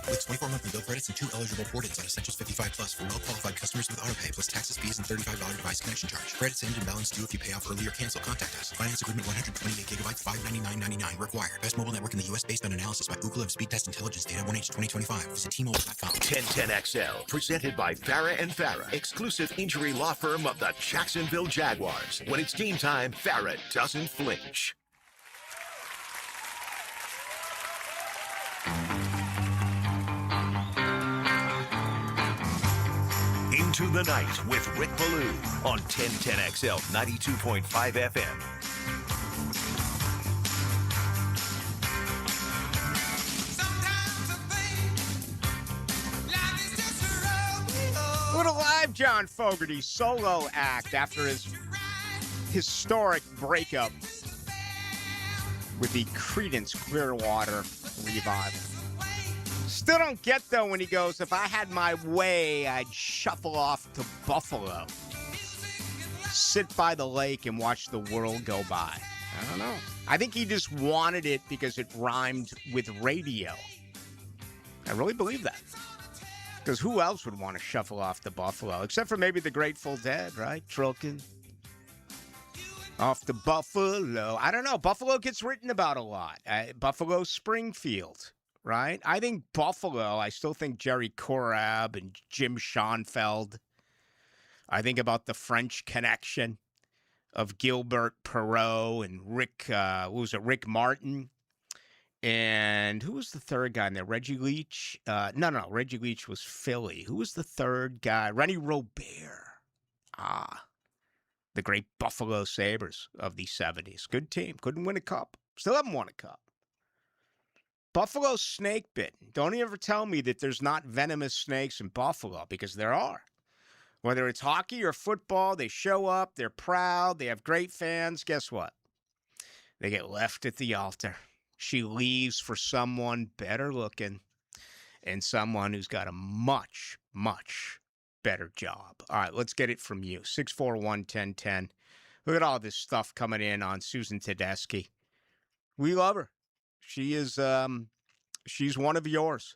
With 24 monthly bill credits and 2 eligible port-ins on Essentials 55 Plus for well-qualified customers with AutoPay plus taxes, fees, and $35 device connection charge. Credits end and balance due if you pay off early or cancel. Contact us. Finance agreement 128 gigabytes, $599.99 required. Best mobile network in the U.S. based on analysis by Ookla of Speed Test Intelligence data 1H 2025. Visit T-Mobile.com. 1010XL, presented by Farah and Farah, exclusive injury law firm of the Jacksonville Jaguars. When it's game time, Farah doesn't flinch. Into the Night with Rick Ballou on 1010XL 92.5 FM. A little live John Fogerty solo act after his historic breakup with the Creedence Clearwater Revival. Still don't get, though, when he goes, if I had my way, I'd shuffle off to Buffalo. Sit by the lake and watch the world go by. I don't know. I think he just wanted it because it rhymed with radio. I really believe that. Because who else would want to shuffle off to Buffalo? Except for maybe the Grateful Dead, right? Trilkin. Off to Buffalo. I don't know. Buffalo gets written about a lot. Buffalo Springfield. Right? I think Buffalo, I still think Jerry Korab and Jim Schoenfeld. I think about the French Connection of Gilbert Perrault and Rick Martin. And who was the third guy in there? Reggie Leach? No. Reggie Leach was Philly. Who was the third guy? Rennie Robert. The great Buffalo Sabres of the 70s. Good team. Couldn't win a cup. Still haven't won a cup. Buffalo snake bitten. Don't ever tell me that there's not venomous snakes in Buffalo, because there are. Whether it's hockey or football, they show up, they're proud, they have great fans. Guess what? They get left at the altar. She leaves for someone better looking and someone who's got a much, much better job. All right, let's get it from you. 641-1010. Look at all this stuff coming in on Susan Tedeschi. We love her. She is, she's one of yours.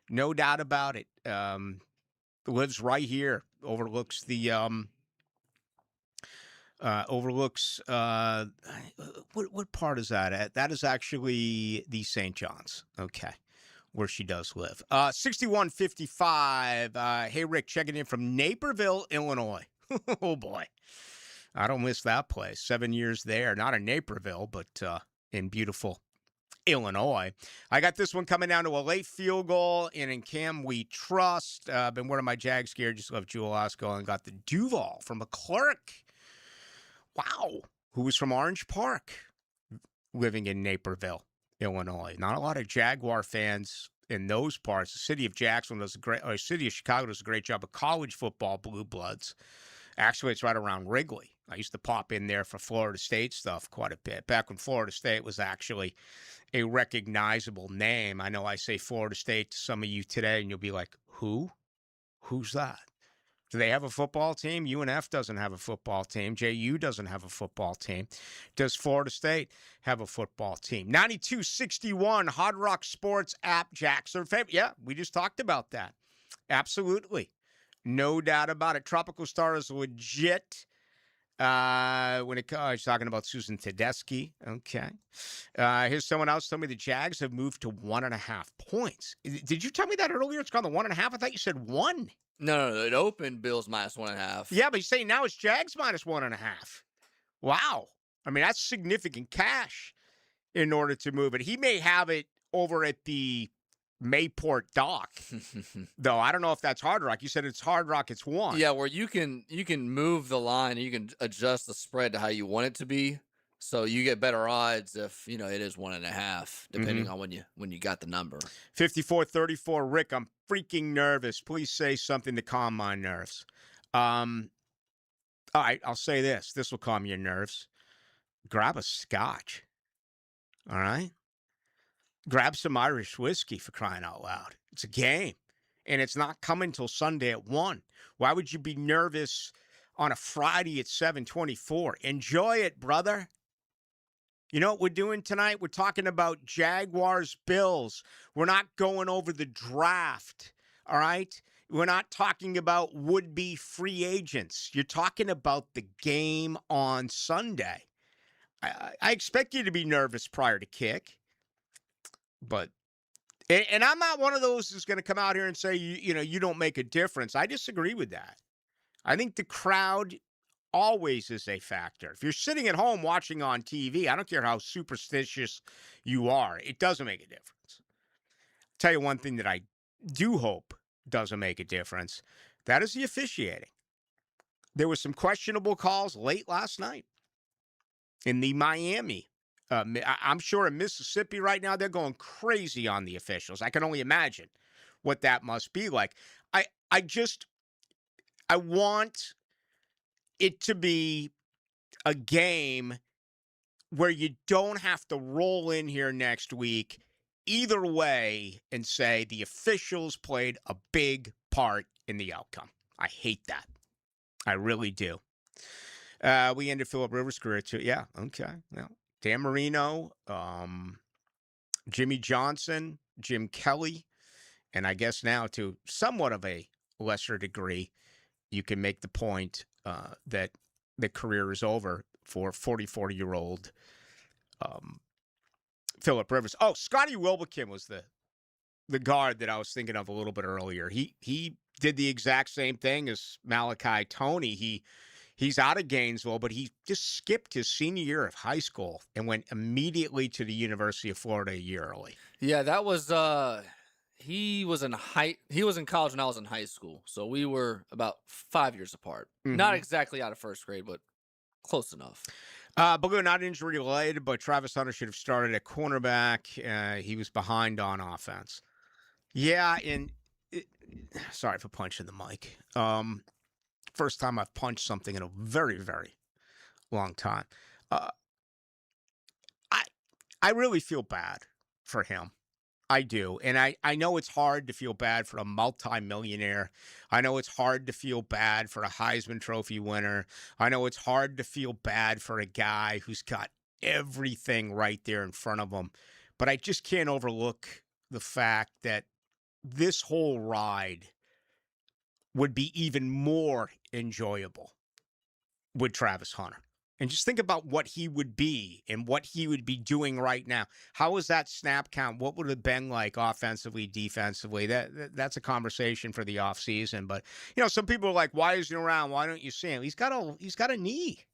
No doubt about it. Lives right here. Overlooks the, what part is that at? That is actually the St. John's. Okay. Where she does live. 6155. Hey, Rick, checking in from Naperville, Illinois. Oh, boy. I don't miss that place. 7 years there. Not in Naperville, but in beautiful Illinois. I got this one coming down to a late field goal, and in Cam we trust. Been one of my Jags gear. Just love Jewel Osco and got the Duval from McClurk. Wow. Who was from Orange Park, living in Naperville, Illinois. Not a lot of Jaguar fans in those parts. The city of Jacksonville does a great, or city of Chicago does a great job of college football, blue bloods. Actually, it's right around Wrigley. I used to pop in there for Florida State stuff quite a bit. Back when Florida State was actually a recognizable name. I know I say Florida State to some of you today, and you'll be like, who? Who's that? Do they have a football team? UNF doesn't have a football team. JU doesn't have a football team. Does Florida State have a football team? 9261 Hard Rock Sports app, Jackson. Yeah, we just talked about that. Absolutely. No doubt about it. Tropical Star is legit. When it comes, talking about Susan Tedeschi. Okay. Here's someone else telling me the Jags have moved to 1.5 points. Did you tell me that earlier? It's gone to 1.5. I thought you said 1. No. It opened Bills -1.5. Yeah, but you're saying now it's Jags -1.5. Wow. I mean, that's significant cash in order to move it. He may have it over at the Mayport dock, though. I don't know if that's Hard Rock. You said it's Hard Rock. It's 1. Yeah, where you can move the line and you can adjust the spread to how you want it to be. So you get better odds if, it is 1.5, depending on when you got the number. 54-34, Rick, I'm freaking nervous. Please say something to calm my nerves. All right, I'll say this. This will calm your nerves. Grab a scotch. All right? Grab some Irish whiskey, for crying out loud. It's a game. And it's not coming till Sunday at 1. Why would you be nervous on a Friday at 7:24? Enjoy it, brother. You know what we're doing tonight? We're talking about Jaguars, Bills. We're not going over the draft, all right? We're not talking about would-be free agents. You're talking about the game on Sunday. I expect you to be nervous prior to kick, but and I'm not one of those who's going to come out here and say, you don't make a difference. I disagree with that. I think the crowd always is a factor. If you're sitting at home watching on TV, I don't care how superstitious you are, it doesn't make a difference. I'll tell you one thing that I do hope doesn't make a difference. That is the officiating. There was some questionable calls late last night in the Miami. I'm sure in Mississippi right now, they're going crazy on the officials. I can only imagine what that must be like. I want it to be a game where you don't have to roll in here next week either way and say the officials played a big part in the outcome. I hate that. I really do. We ended Phillip Rivers' career too. Yeah, okay. Well, Dan Marino, Jimmy Johnson, Jim Kelly, and I guess now to somewhat of a lesser degree, you can make the point that the career is over for 44-year-old Phillip Rivers. Oh, Scotty Wilbekin was the guard that I was thinking of a little bit earlier. He did the exact same thing as Malachi Toney. He's out of Gainesville, but he just skipped his senior year of high school and went immediately to the University of Florida a year early. Yeah, that was he was in college and I was in high school. So we were about 5 years apart. Mm-hmm. Not exactly out of first grade, but close enough. Ballou, not injury related, but Travis Hunter should have started at cornerback. He was behind on offense. Yeah, sorry for punching the mic. First time I've punched something in a very, very long time. I really feel bad for him. I do. And I know it's hard to feel bad for a multimillionaire. I know it's hard to feel bad for a Heisman Trophy winner. I know it's hard to feel bad for a guy who's got everything right there in front of him. But I just can't overlook the fact that this whole ride would be even more enjoyable with Travis Hunter. And just think about what he would be and what he would be doing right now. How was that snap count? What would it have been like offensively, defensively? That's a conversation for the offseason. But, some people are like, why is he around? Why don't you see him? He's got a knee.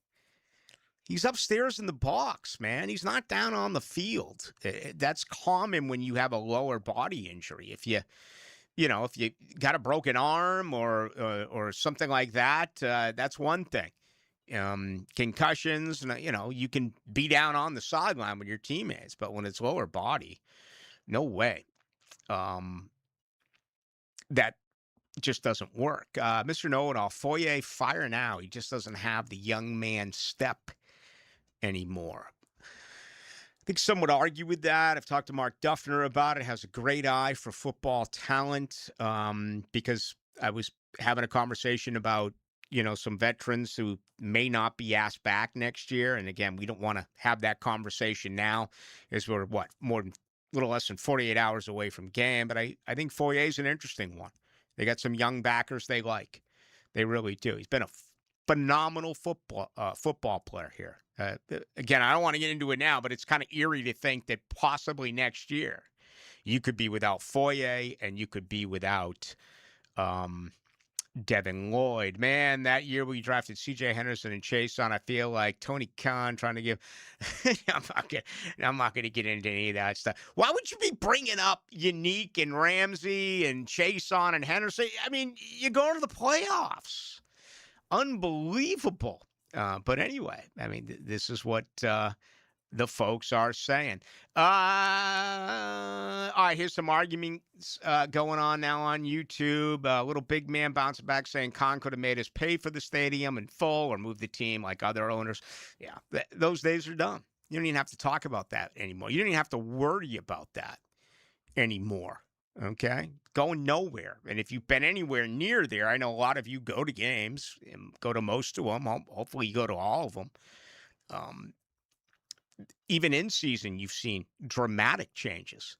He's upstairs in the box, man. He's not down on the field. That's common when you have a lower body injury. If you got a broken arm or something like that, that's one thing. Concussions, you can be down on the sideline with your teammates, but when it's lower body, no way. That just doesn't work. Mr. Know-It-All, Foye, fire now. He just doesn't have the young man step anymore. I think some would argue with that. I've talked to Mark Duffner about it. Has a great eye for football talent because I was having a conversation about, some veterans who may not be asked back next year. And again, we don't want to have that conversation now as we're, a little less than 48 hours away from game. But I think Foye is an interesting one. They got some young backers they like. They really do. He's been a phenomenal football player here. Again, I don't want to get into it now, but it's kind of eerie to think that possibly next year you could be without Foye and you could be without Devin Lloyd. Man, that year we drafted C.J. Henderson and Chase on, I feel like Tony Khan trying to give I'm not going to get into any of that stuff. Why would you be bringing up Unique and Ramsey and Chase on and Henderson? I mean, you're going to the playoffs. Unbelievable. But anyway, I mean, this is what the folks are saying. All right, here's some arguments going on now on YouTube. Little big man bouncing back saying Khan could have made us pay for the stadium in full or move the team like other owners. Yeah, those days are done. You don't even have to talk about that anymore. You don't even have to worry about that anymore. Okay? Going nowhere. And if you've been anywhere near there, I know a lot of you go to games and go to most of them. Hopefully you go to all of them. Even in season, you've seen dramatic changes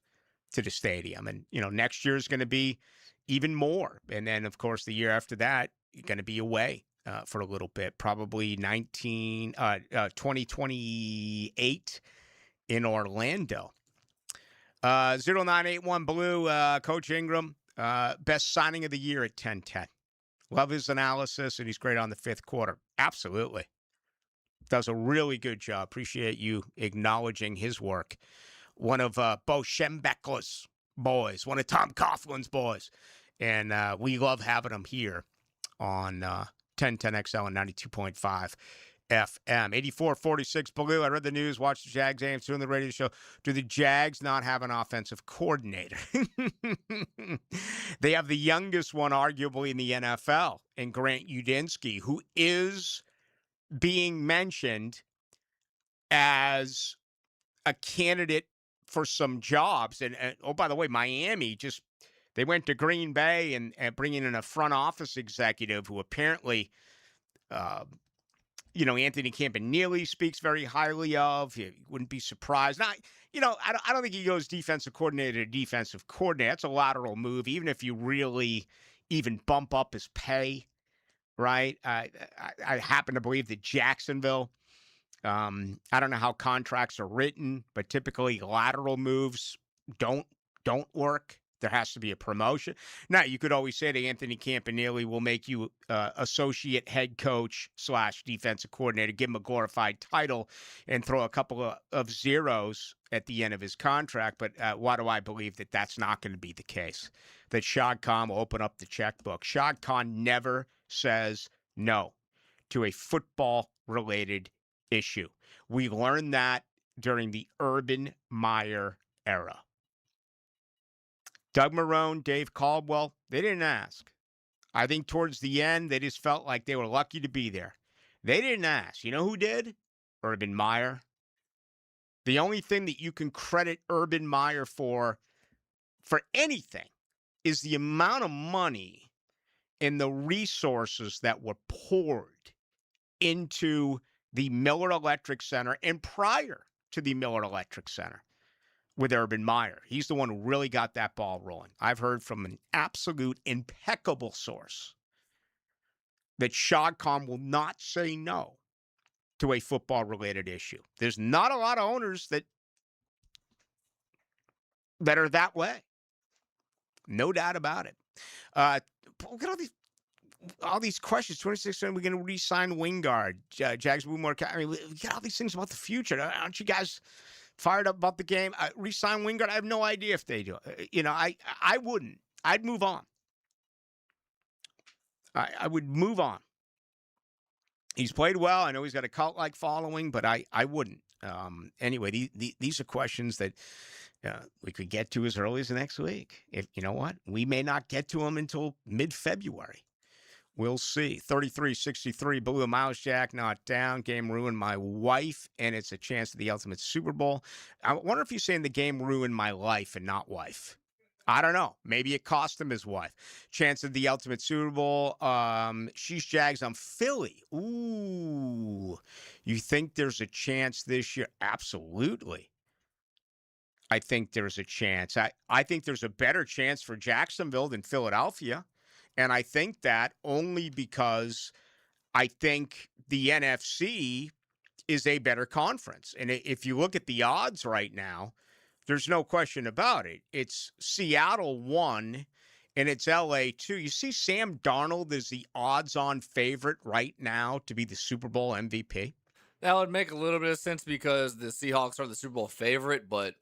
to the stadium. And, next year is going to be even more. And then, of course, the year after that, you're going to be away for a little bit, probably 2028 in Orlando. 0981 Blue, Coach Ingram, best signing of the year at 10-10. Love his analysis, and he's great on the fifth quarter. Absolutely. Does a really good job. Appreciate you acknowledging his work. One of Bo Schembechler's boys, one of Tom Coughlin's boys. And we love having him here on 1010XL and 92.5 FM. 8446 Ballou. I read the news, watched the Jags games, doing the radio show. Do the Jags not have an offensive coordinator? They have the youngest one, arguably, in the NFL, and Grant Udinsky, who is being mentioned as a candidate for some jobs. And oh, by the way, Miami they went to Green Bay and bringing in a front office executive who apparently, Anthony Campanile speaks very highly of. You wouldn't be surprised. Not, I don't think he goes defensive coordinator to defensive coordinator. That's a lateral move, even if you really even bump up his pay. Right. I happen to believe that Jacksonville, I don't know how contracts are written, but typically lateral moves don't work. There has to be a promotion. Now, you could always say to Anthony Campanile, we'll make you associate head coach / defensive coordinator, give him a glorified title, and throw a couple of zeros at the end of his contract. But why do I believe that that's not going to be the case? That Shad Khan will open up the checkbook. Shad Khan never says no to a football-related issue. We learned that during the Urban Meyer era. Doug Marrone, Dave Caldwell, they didn't ask. I think towards the end, they just felt like they were lucky to be there. They didn't ask. You know who did? Urban Meyer. The only thing that you can credit Urban Meyer for anything is the amount of money and the resources that were poured into the Miller Electric Center and prior to the Miller Electric Center with Urban Meyer. He's the one who really got that ball rolling. I've heard from an absolute impeccable source that Shad Khan will not say no to a football-related issue. There's not a lot of owners that are that way. No doubt about it. Look at all these questions. 26, we're going to re-sign Wingard. Jags move more. I mean, we got all these things about the future. Aren't you guys fired up about the game? Re-sign Wingard? I have no idea if they do. I wouldn't. I'd move on. I would move on. He's played well. I know he's got a cult-like following, but I wouldn't. Anyway, these are questions that we could get to as early as the next week. If you know what, we may not get to them until mid-February. We'll see. 33-63, Blue Miles Jack not down. Game ruined my wife, and it's a chance at the ultimate Super Bowl. I wonder if he's saying the game ruined my life and not wife. I don't know. Maybe it cost him his wife. Chance of the ultimate Super Bowl. She's Jags on Philly. Ooh. You think there's a chance this year? Absolutely. I think there's a chance. I think there's a better chance for Jacksonville than Philadelphia. And I think that only because I think the NFC is a better conference. And if you look at the odds right now, there's no question about it. It's Seattle 1 and it's LA 2. You see Sam Darnold is the odds-on favorite right now to be the Super Bowl MVP. That would make a little bit of sense because the Seahawks are the Super Bowl favorite, but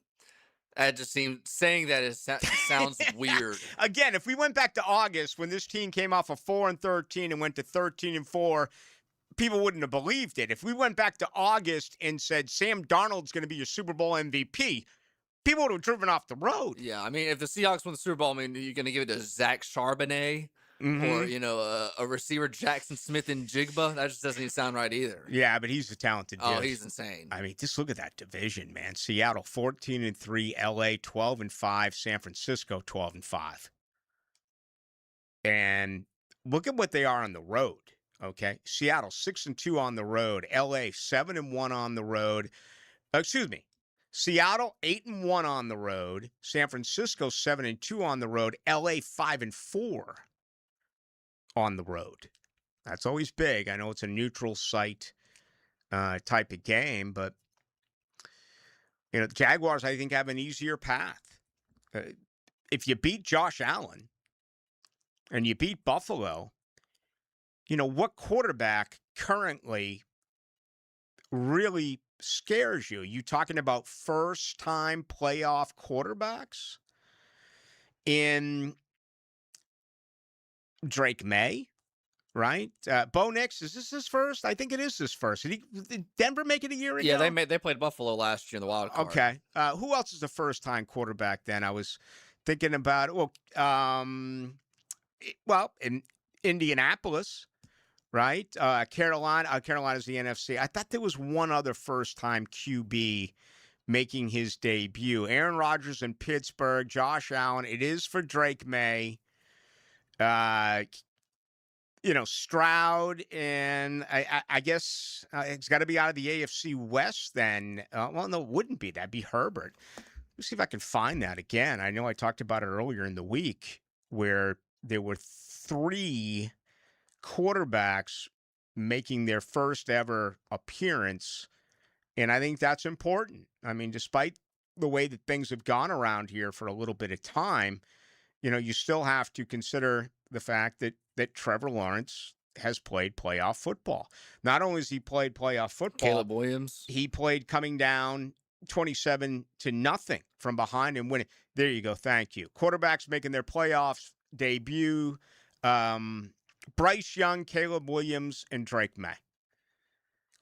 that just seems saying that it sounds weird. Again, if we went back to August when this team came off of 4-13 and went to 13-4, people wouldn't have believed it. If we went back to August and said Sam Darnold's going to be your Super Bowl MVP, people would have driven off the road. Yeah, I mean, if the Seahawks win the Super Bowl, I mean, you're going to give it to Zach Charbonnet or, a receiver Jackson Smith and Jigba. That just doesn't even sound right either. Yeah, but he's a talented dude. Oh, he's insane. I mean, just look at that division, man. Seattle 14-3, LA 12-5, San Francisco 12-5. And look at what they are on the road. Okay, Seattle 6-2 on the road, LA 7-1 on the road. Excuse me, Seattle 8-1 on the road, San Francisco 7-2 on the road, LA 5-4 on the road. That's always big. I know it's a neutral site type of game, but the Jaguars I think have an easier path. If you beat Josh Allen and you beat Buffalo. What quarterback currently really scares you? You talking about first-time playoff quarterbacks? In Drake May, right? Bo Nix, is this his first? I think it is his first. Did Denver make it a year ago? Yeah, they played Buffalo last year in the wild card. Okay. Who else is a first-time quarterback then? I was thinking about, in Indianapolis. Right? Carolina's the NFC. I thought there was one other first-time QB making his debut. Aaron Rodgers in Pittsburgh, Josh Allen. It is for Drake May. Stroud, and I guess it's got to be out of the AFC West then. No, it wouldn't be. That'd be Herbert. Let's see if I can find that again. I know I talked about it earlier in the week where there were 3 quarterbacks making their first ever appearance, and I think that's important. I mean, despite the way that things have gone around here for a little bit of time, you still have to consider the fact that Trevor Lawrence has played playoff football. Not only has he played playoff football, Caleb Williams, he played coming down 27-0 from behind and winning. There you go. Thank you. Quarterbacks making their playoffs debut. Bryce Young, Caleb Williams, and Drake May.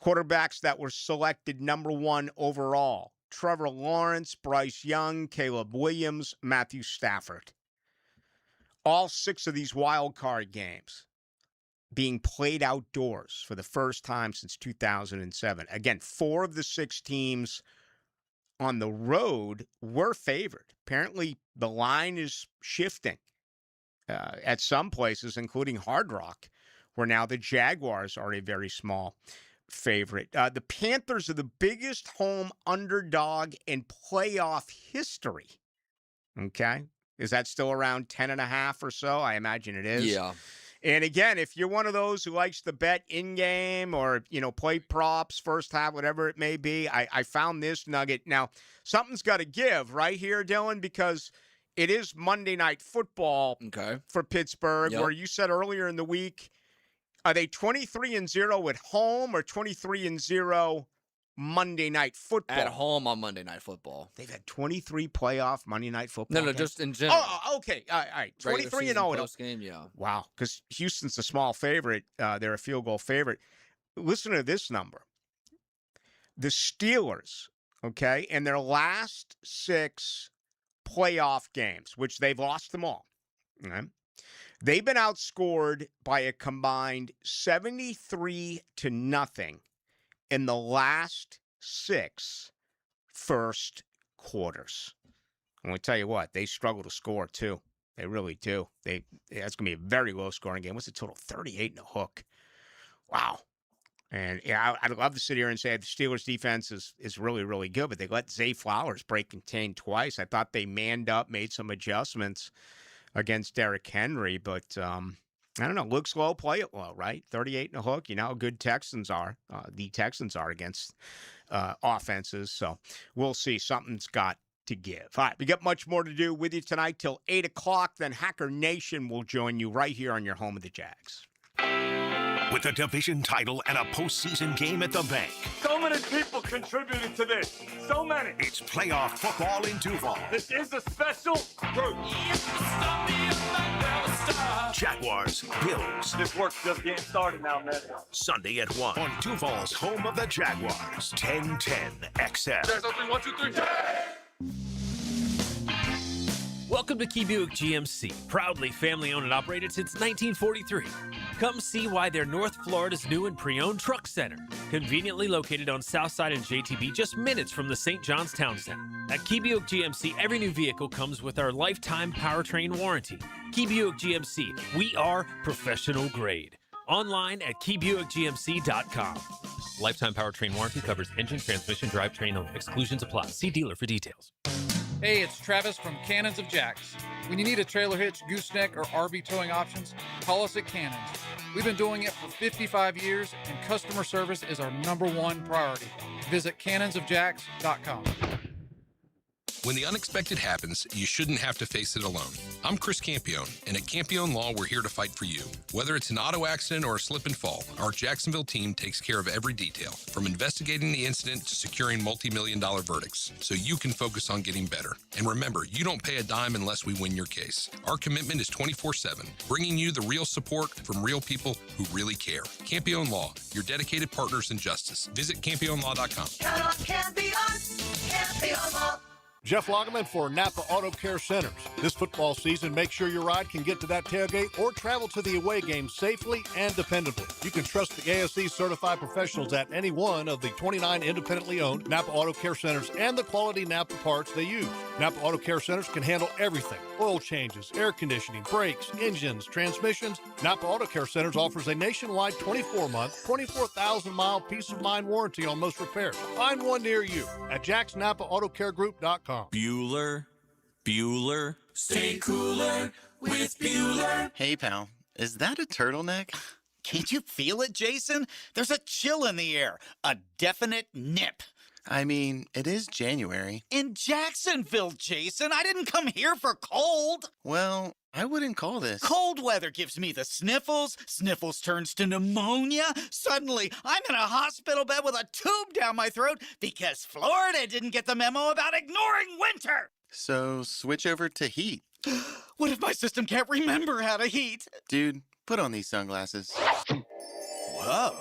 Quarterbacks that were selected number 1 overall. Trevor Lawrence, Bryce Young, Caleb Williams, Matthew Stafford. All 6 of these wild card games being played outdoors for the first time since 2007. Again, 4 of the 6 teams on the road were favored. Apparently, the line is shifting. At some places, including Hard Rock, where now the Jaguars are a very small favorite. The Panthers are the biggest home underdog in playoff history. Okay? Is that still around 10.5 or so? I imagine it is. Yeah. And again, if you're one of those who likes to bet in-game or, play props, first half, whatever it may be, I found this nugget. Now, something's got to give right here, Dylan, because it is Monday Night Football for Pittsburgh, where you said earlier in the week, are they 23-0 at home or 23-0 Monday Night Football? At home on Monday Night Football. They've had 23 playoff Monday Night Football No, games? just in general. Oh, okay. All right. 23-0. Post-game, yeah. Wow, because Houston's a small favorite. They're a field goal favorite. Listen to this number. The Steelers, in their last 6 playoff games, which they've lost them all. Okay? They've been outscored by a combined 73-0 in the last 6 first quarters. I'm going to tell you what, they struggle to score too. They really do. That's going to be a very low scoring game. What's the total? 38 and a hook. Wow. And I'd love to sit here and say the Steelers defense is really, really good, but they let Zay Flowers break contain twice. I thought they manned up, made some adjustments against Derrick Henry, but I don't know. Look slow, play it low, right? 38 and a hook. You know how good Texans are. The Texans are against offenses, so we'll see. Something's got to give. All right, we got much more to do with you tonight till 8 o'clock. Then Hacker Nation will join you right here on your home of the Jags. With a division title and a postseason game at the bank. So many people contributed to this. So many. It's playoff football in Duval. This is a special group. Jaguars, Bills. This work's just getting started now, man. Sunday at 1 on Duval's home of the Jaguars, 1010 XL. 1, 2, 3. Welcome to Key Buick GMC, proudly family-owned and operated since 1943. Come see why they're North Florida's new and pre-owned truck center, conveniently located on Southside and JTB, just minutes from the St. John's Town Center. At Key Buick GMC, every new vehicle comes with our lifetime powertrain warranty. Key Buick GMC, we are professional grade. Online at keybuickgmc.com. Lifetime powertrain warranty covers engine, transmission, drivetrain only. Exclusions apply. See dealer for details. Hey, it's Travis from Cannons of Jacks. When you need a trailer hitch, gooseneck, or RV towing options, call us at Cannons. We've been doing it for 55 years, and customer service is our #1 priority. Visit cannonsofjacks.com. When the unexpected happens, you shouldn't have to face it alone. I'm Chris Campione, and at Campione Law, we're here to fight for you. Whether it's an auto accident or a slip and fall, our Jacksonville team takes care of every detail, from investigating the incident to securing multi-million-dollar verdicts, so you can focus on getting better. And remember, you don't pay a dime unless we win your case. Our commitment is 24/7, bringing you the real support from real people who really care. Campione Law, your dedicated partners in justice. Visit CampioneLaw.com. Count on Campion, Campion Law. Jeff Lagerman for Napa Auto Care Centers. This football season, make sure your ride can get to that tailgate or travel to the away game safely and dependably. You can trust the ASE certified professionals at any one of the 29 independently owned Napa Auto Care Centers and the quality Napa parts they use. Napa Auto Care Centers can handle everything: oil changes, air conditioning, brakes, engines, transmissions. Napa Auto Care Centers offers a nationwide 24-month, 24,000-mile peace of mind warranty on most repairs. Find one near you at jacksnapaautocare.group.com. Bueller. Stay cooler with Bueller. Hey, pal, is that a turtleneck? Can't you feel it, Jason? There's a chill in the air, a definite nip. I mean, it is January. In Jacksonville, Jason. I didn't come here for cold. Well, I wouldn't call this. Cold weather gives me the sniffles. Sniffles turns to pneumonia. Suddenly, I'm in a hospital bed with a tube down my throat because Florida didn't get the memo about ignoring winter. So, switch over to heat. What if my system can't remember how to heat? Dude, put on these sunglasses. Whoa.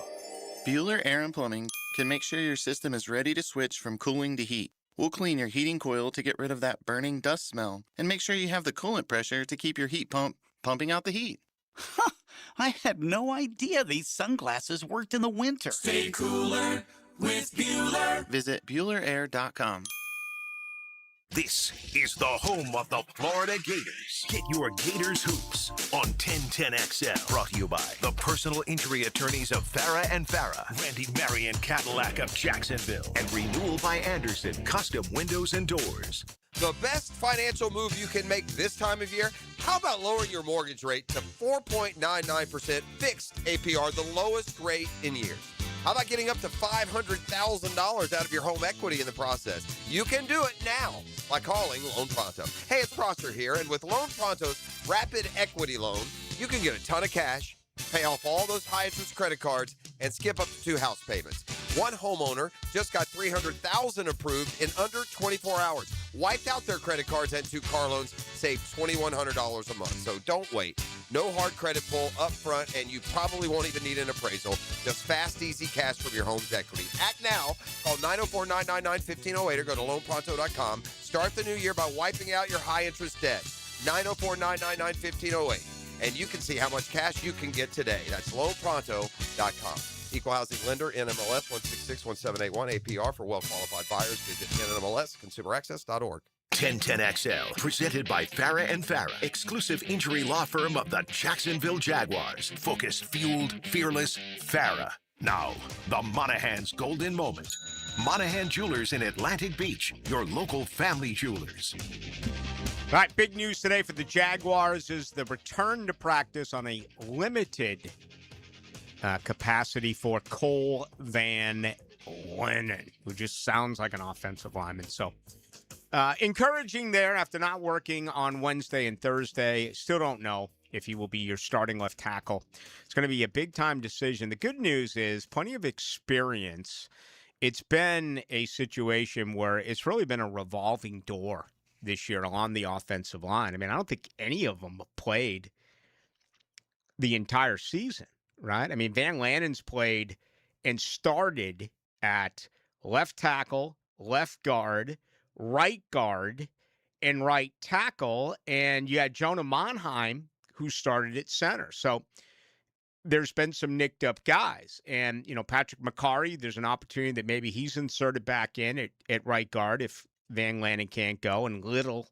Bueller Air and Plumbing can make sure your system is ready to switch from cooling to heat. We'll clean your heating coil to get rid of that burning dust smell and make sure you have the coolant pressure to keep your heat pump pumping out the heat. Huh, I had no idea these sunglasses worked in the winter. Stay cooler with Bueller. Visit BuellerAir.com. This is the home of the Florida Gators. Get your Gators hoops on 1010XL. Brought to you by the personal injury attorneys of Farah and Farah, Randy Marion Cadillac of Jacksonville, and Renewal by Anderson Custom Windows and Doors. The best financial move you can make this time of year? How about lowering your mortgage rate to 4.99% fixed APR, the lowest rate in years? How about getting up to $500,000 out of your home equity in the process? You can do it now by calling Loan Pronto. Hey, it's Prosser here, and with Loan Pronto's Rapid Equity Loan, you can get a ton of cash, pay off all those high-interest credit cards, and skip up to 2 house payments. One homeowner just got $300,000 approved in under 24 hours. Wiped out their credit cards and 2 car loans, saved $2,100 a month. So don't wait. No hard credit pull up front, and you probably won't even need an appraisal. Just fast, easy cash from your home's equity. Act now. Call 904-999-1508 or go to loanpronto.com. Start the new year by wiping out your high-interest debt. 904-999-1508. And you can see how much cash you can get today. That's loanpronto.com. Equal housing lender, NMLS 1661781, APR for well-qualified buyers. Visit NMLSconsumeraccess.org. 1010XL, presented by Farah and Farah, exclusive injury law firm of the Jacksonville Jaguars. Focused, fueled, fearless, Farah. Now, the Monahan's golden moment. Monahan Jewelers in Atlantic Beach, your local family jewelers. All right, big news today for the Jaguars is the return to practice on a limited capacity for Cole Van Lennon, who just sounds like an offensive lineman. So, encouraging there after not working on Wednesday and Thursday. Still don't know if he will be your starting left tackle. It's going to be a big-time decision. The good news is plenty of experience. It's been a situation where it's really been a revolving door this year on the offensive line. I mean, I don't think any of them played the entire season, right? I mean, Van Lannen's played and started at left tackle, left guard, and right tackle. And you had Jonah Monheim, who started at center. So there's been some nicked up guys. And, Patrick McCarry, there's an opportunity that maybe he's inserted back in at right guard if Van Lannen can't go. And Little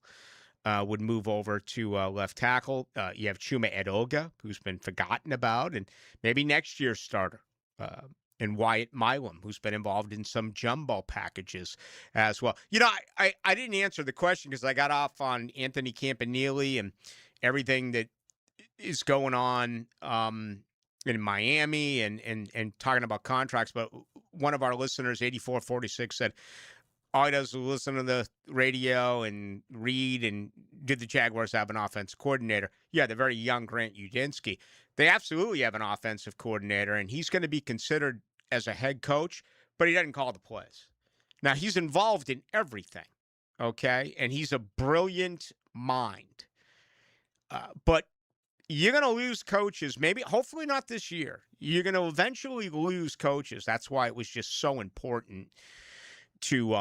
would move over to left tackle. You have Chuma Edoga, who's been forgotten about, and maybe next year's starter. And Wyatt Milam, who's been involved in some jumbo packages as well. I didn't answer the question because I got off on Anthony Campanile and everything that is going on in Miami and talking about contracts. But one of our listeners, 8446, said, all he does is listen to the radio and read, and did the Jaguars have an offensive coordinator? Yeah, the very young Grant Udinski. They absolutely have an offensive coordinator, and he's going to be considered as a head coach, but he doesn't call the plays. Now, he's involved in everything, okay? And he's a brilliant mind. But you're going to lose coaches, hopefully not this year. You're going to eventually lose coaches. That's why it was just so important to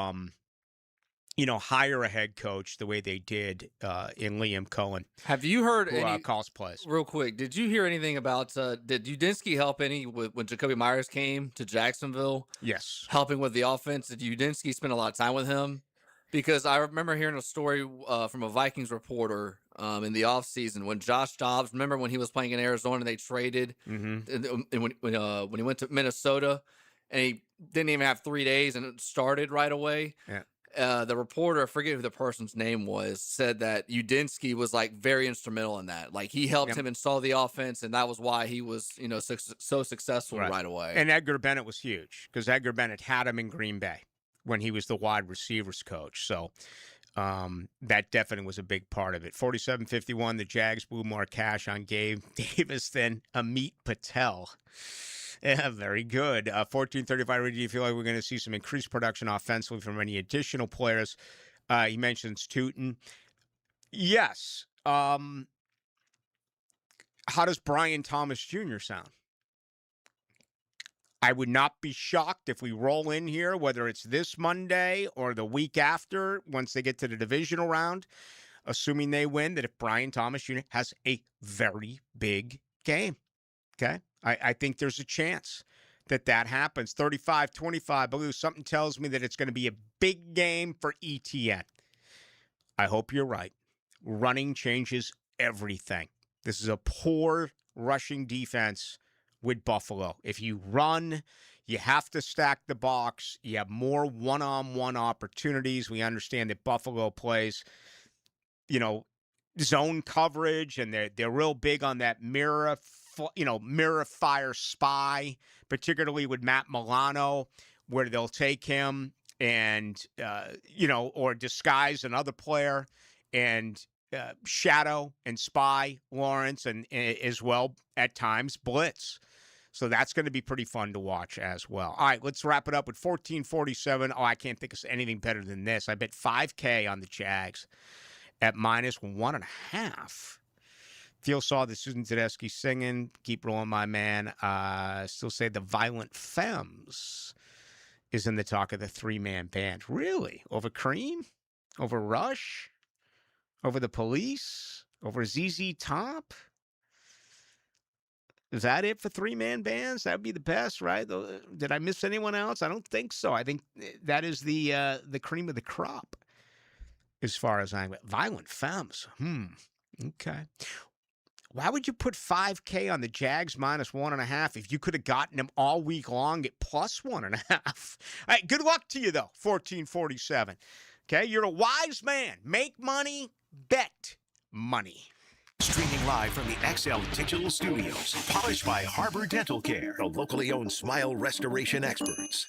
hire a head coach the way they did in Liam Cohen. Have you heard any calls plays? Real quick, did you hear anything about did Udinski help any when Jacoby Myers came to Jacksonville? Yes. Helping with the offense. Did Udinski spend a lot of time with him? Because I remember hearing a story from a Vikings reporter in the offseason when Josh Dobbs, remember when he was playing in Arizona and they traded, and when he went to Minnesota, and he didn't even have 3 days and it started right away. Yeah. The reporter, I forget who the person's name was, said that Udinski was like very instrumental in that. Like he helped him install the offense, and that was why he was, so successful right away. And Edgar Bennett was huge because Edgar Bennett had him in Green Bay when he was the wide receivers coach. So that definitely was a big part of it. 47-51, the Jags blew more cash on Gabe Davis than Amit Patel. Yeah, very good. 14-35, do you feel like we're going to see some increased production offensively from any additional players? He mentions Tootin. Yes. How does Brian Thomas Jr. sound? I would not be shocked if we roll in here, whether it's this Monday or the week after, once they get to the divisional round, assuming they win, that if Brian Thomas Jr. has a very big game. Okay? I think there's a chance that happens. 35-25, Ballou, something tells me that it's going to be a big game for ETN. I hope you're right. Running changes everything. This is a poor rushing defense with Buffalo. If you run, you have to stack the box. You have more one-on-one opportunities. We understand that Buffalo plays, zone coverage, and they're real big on that mirror fire spy, particularly with Matt Milano, where they'll take him and, or disguise another player and shadow and spy Lawrence and as well at times blitz. So that's going to be pretty fun to watch as well. All right, let's wrap it up with 14-47. Oh, I can't think of anything better than this. I bet $5K on the Jags at -1.5. Theo saw the Susan Tedeschi singing. Keep rolling, my man. Still say the Violent Femmes is in the talk of the three-man band. Really? Over Cream? Over Rush? Over the Police? Over ZZ Top? Is that it for three-man bands? That would be the best, right? Did I miss anyone else? I don't think so. I think that is the cream of the crop as far as I'm... Violent Femmes. Okay. Why would you put $5K on the Jags -1.5 if you could have gotten them all week long at +1.5? All right, good luck to you, though, 14-47. Okay, you're a wise man. Make money, bet money. Streaming live from the XL Digital Studios. Polished by Harbor Dental Care, the locally owned smile restoration experts.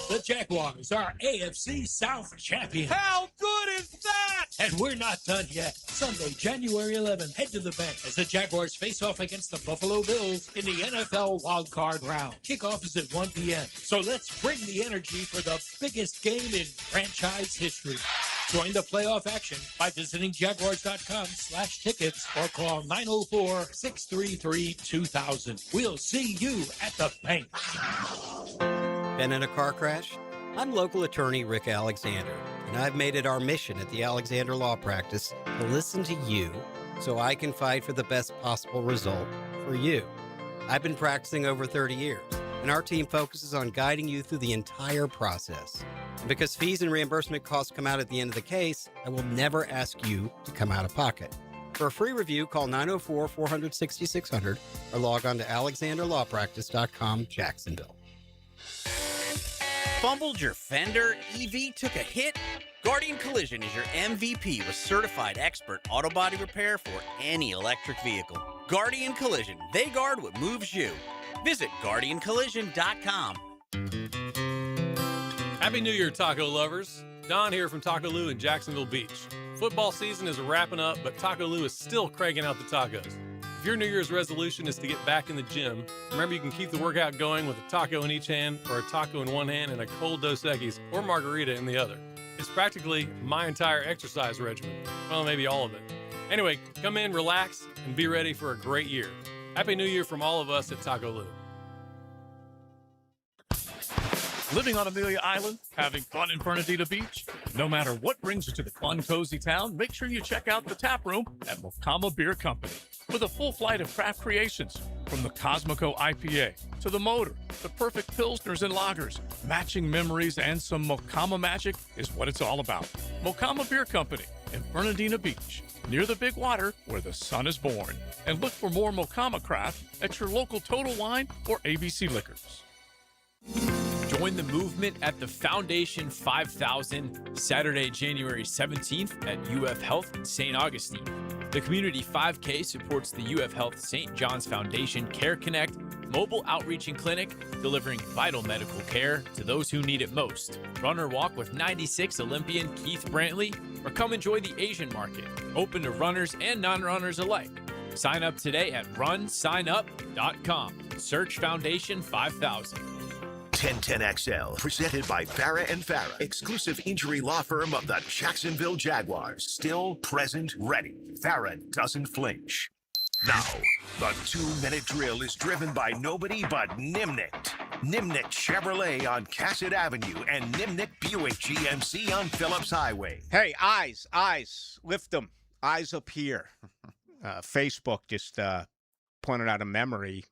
The Jaguars are AFC South champions. How good is that? And we're not done yet. Sunday, January 11th, head to the bench as the Jaguars face off against the Buffalo Bills in the NFL wildcard round. Kickoff is at 1 p.m. So let's bring the energy for the biggest game in franchise history. Join the playoff action by visiting jaguars.com/tickets or call 904-633-2000. We'll see you at the bank. Been in a car crash? I'm local attorney Rick Alexander, and I've made it our mission at the Alexander Law Practice to listen to you so I can fight for the best possible result for you. I've been practicing over 30 years, and our team focuses on guiding you through the entire process. And because fees and reimbursement costs come out at the end of the case, I will never ask you to come out of pocket. For a free review, call 904-400-6600 or log on to alexanderlawpractice.com, Jacksonville. Fumbled your fender? EV took a hit? Guardian Collision is your MVP with certified expert auto body repair for any electric vehicle. Guardian Collision. They guard what moves you. Visit GuardianCollision.com. Happy New Year, taco lovers. Don here from Taco Lou in Jacksonville Beach. Football season is wrapping up, but Taco Lou is still cranking out the tacos. If your New Year's resolution is to get back in the gym, remember you can keep the workout going with a taco in each hand or a taco in one hand and a cold Dos Equis or margarita in the other. It's practically my entire exercise regimen. Well, maybe all of it. Anyway, come in, relax, and be ready for a great year. Happy New Year from all of us at Taco Lou. Living on Amelia Island, having fun in Fernandina Beach? No matter what brings you to the fun, cozy town, make sure you check out the tap room at Mocama Beer Company. With a full flight of craft creations, from the Cosmico IPA to the Motor, the perfect pilsners and lagers, matching memories and some Mocama magic is what it's all about. Mocama Beer Company in Fernandina Beach, near the big water where the sun is born. And look for more Mocama craft at your local Total Wine or ABC Liquors. Join the movement at the Foundation 5000 Saturday, January 17th at UF Health in St. Augustine. The Community 5K supports the UF Health St. John's Foundation Care Connect mobile outreach and clinic, delivering vital medical care to those who need it most. Run or walk with 96 Olympian Keith Brantley, or come enjoy the Asian market, open to runners and non-runners alike. Sign up today at runsignup.com. Search Foundation 5000. 1010XL, presented by Farah and Farah, exclusive injury law firm of the Jacksonville Jaguars. Still present, ready. Farah doesn't flinch. Now, the 2-minute drill is driven by nobody but Nimnik. Nimnik Chevrolet on Cassett Avenue and Nimnik Buick GMC on Phillips Highway. Hey, eyes, lift them. Eyes up here. Facebook just pointed out a memory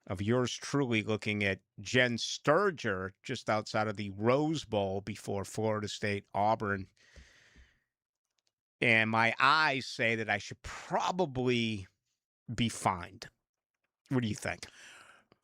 of yours truly looking at Jen Sturger just outside of the Rose Bowl before Florida State Auburn. And my eyes say that I should probably be fined. What do you think?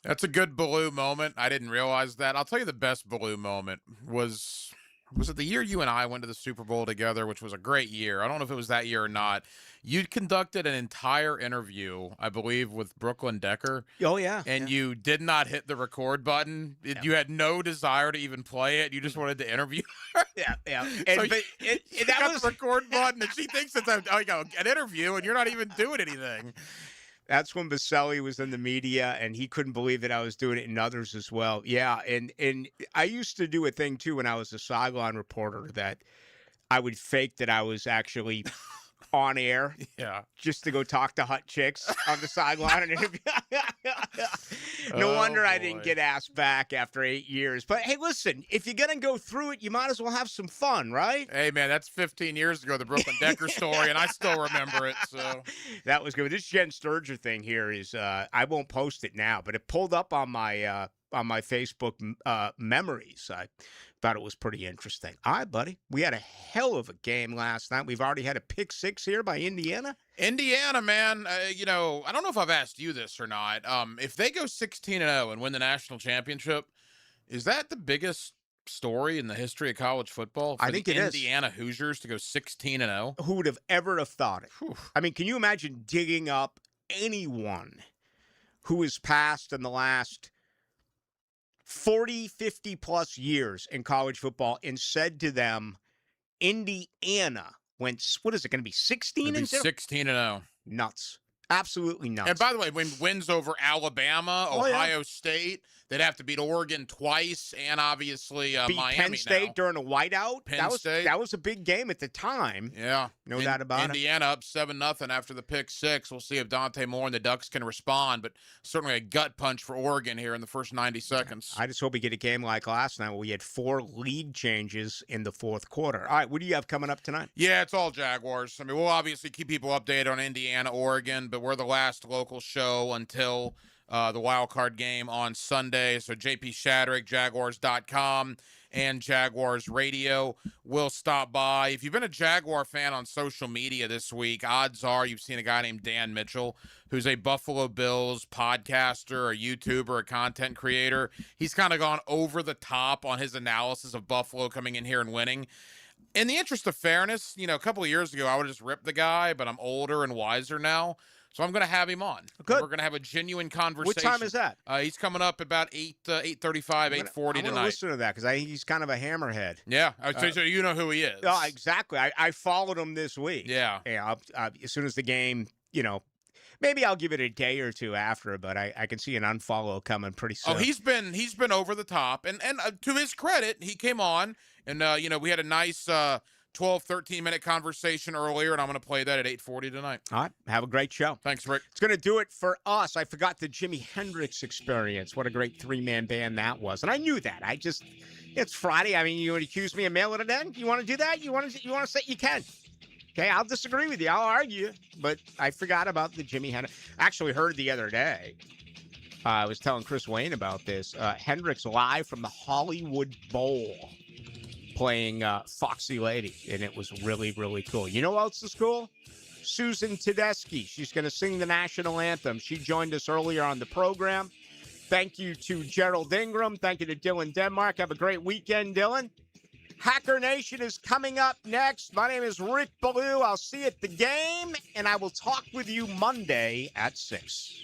That's a good Ballou moment. I didn't realize that. I'll tell you the best Ballou moment was it the year you and I went to the Super Bowl together, which was a great year. I don't know if it was that year or not. You conducted an entire interview, I believe, with Brooklyn Decker. Oh, yeah. And you did not hit the record button. You had no desire to even play it. You just wanted to interview her. Yeah. So that was the record button, and she thinks it's an interview, and you're not even doing anything. That's when Baselli was in the media, and he couldn't believe that I was doing it in others as well. Yeah, and I used to do a thing, too, when I was a sideline reporter, that I would fake that I was actually on air, just to go talk to hot chicks on the sideline and interview. No wonder I didn't get asked back after 8 years. But hey, listen, if you're gonna go through it, you might as well have some fun, right? Hey, man, that's 15 years ago, the Brooklyn Decker story, and I still remember it. So that was good. This Jen Sturger thing here is I won't post it now, but it pulled up on my Facebook memories. I thought it was pretty interesting. All right, buddy. We had a hell of a game last night. We've already had a pick six here by Indiana. Indiana, man, I don't know if I've asked you this or not. If they go 16-0 and win the national championship, is that the biggest story in the history of college football? I think it is. Indiana Hoosiers to go 16-0. Who would have ever thought it? Whew. I mean, can you imagine digging up anyone who has passed in the last 40, 50 plus years in college football and said to them, Indiana went, what is it going to be, 16-0? 16-0. Nuts. Absolutely nuts. And by the way, when wins over Alabama, Ohio State, They'd have to beat Oregon twice and obviously beat Miami Penn State now. during a whiteout. Penn State. That was a big game at the time. Yeah. No doubt about Indiana up 7-0 after the pick six. We'll see if Dante Moore and the Ducks can respond, but certainly a gut punch for Oregon here in the first 90 seconds. I just hope we get a game like last night where we had 4 lead changes in the fourth quarter. All right, what do you have coming up tonight? Yeah, it's all Jaguars. I mean, we'll obviously keep people updated on Indiana, Oregon, but we're the last local show until the wild card game on Sunday. So JP Shadrick, Jaguars.com, and Jaguars Radio will stop by. If you've been a Jaguar fan on social media this week, odds are you've seen a guy named Dan Mitchell, who's a Buffalo Bills podcaster, a YouTuber, a content creator. He's kind of gone over the top on his analysis of Buffalo coming in here and winning. In the interest of fairness, a couple of years ago, I would have just ripped the guy, but I'm older and wiser now. So I'm going to have him on. Good. We're going to have a genuine conversation. What time is that? He's coming up about 8:35, 8:40 tonight. tonight. Listen to that because think he's kind of a hammerhead. Yeah, so you know who he is. Oh, exactly. I followed him this week. Yeah. As soon as the game, maybe I'll give it a day or two after, but I can see an unfollow coming pretty soon. Oh, he's been over the top, and to his credit, he came on, and we had a nice 12, 13-minute conversation earlier, and I'm going to play that at 8:40 tonight. All right. Have a great show. Thanks, Rick. It's going to do it for us. I forgot the Jimi Hendrix Experience. What a great 3-man band that was. And I knew that. It's Friday. I mean, you would accuse me of mailing it in? You want to do that? You want to say you can? Okay, I'll disagree with you. I'll argue. But I forgot about the Jimi Hendrix. I actually heard the other day. I was telling Chris Wayne about this. Hendrix live from the Hollywood Bowl, playing Foxy Lady, and it was really, really cool. You know what else is cool? Susan Tedeschi. She's going to sing the national anthem. She joined us earlier on the program. Thank you to Gerald Ingram. Thank you to Dylan Denmark. Have a great weekend, Dylan. Hacker Nation is coming up next. My name is Rick Ballou. I'll see you at the game, and I will talk with you Monday at 6.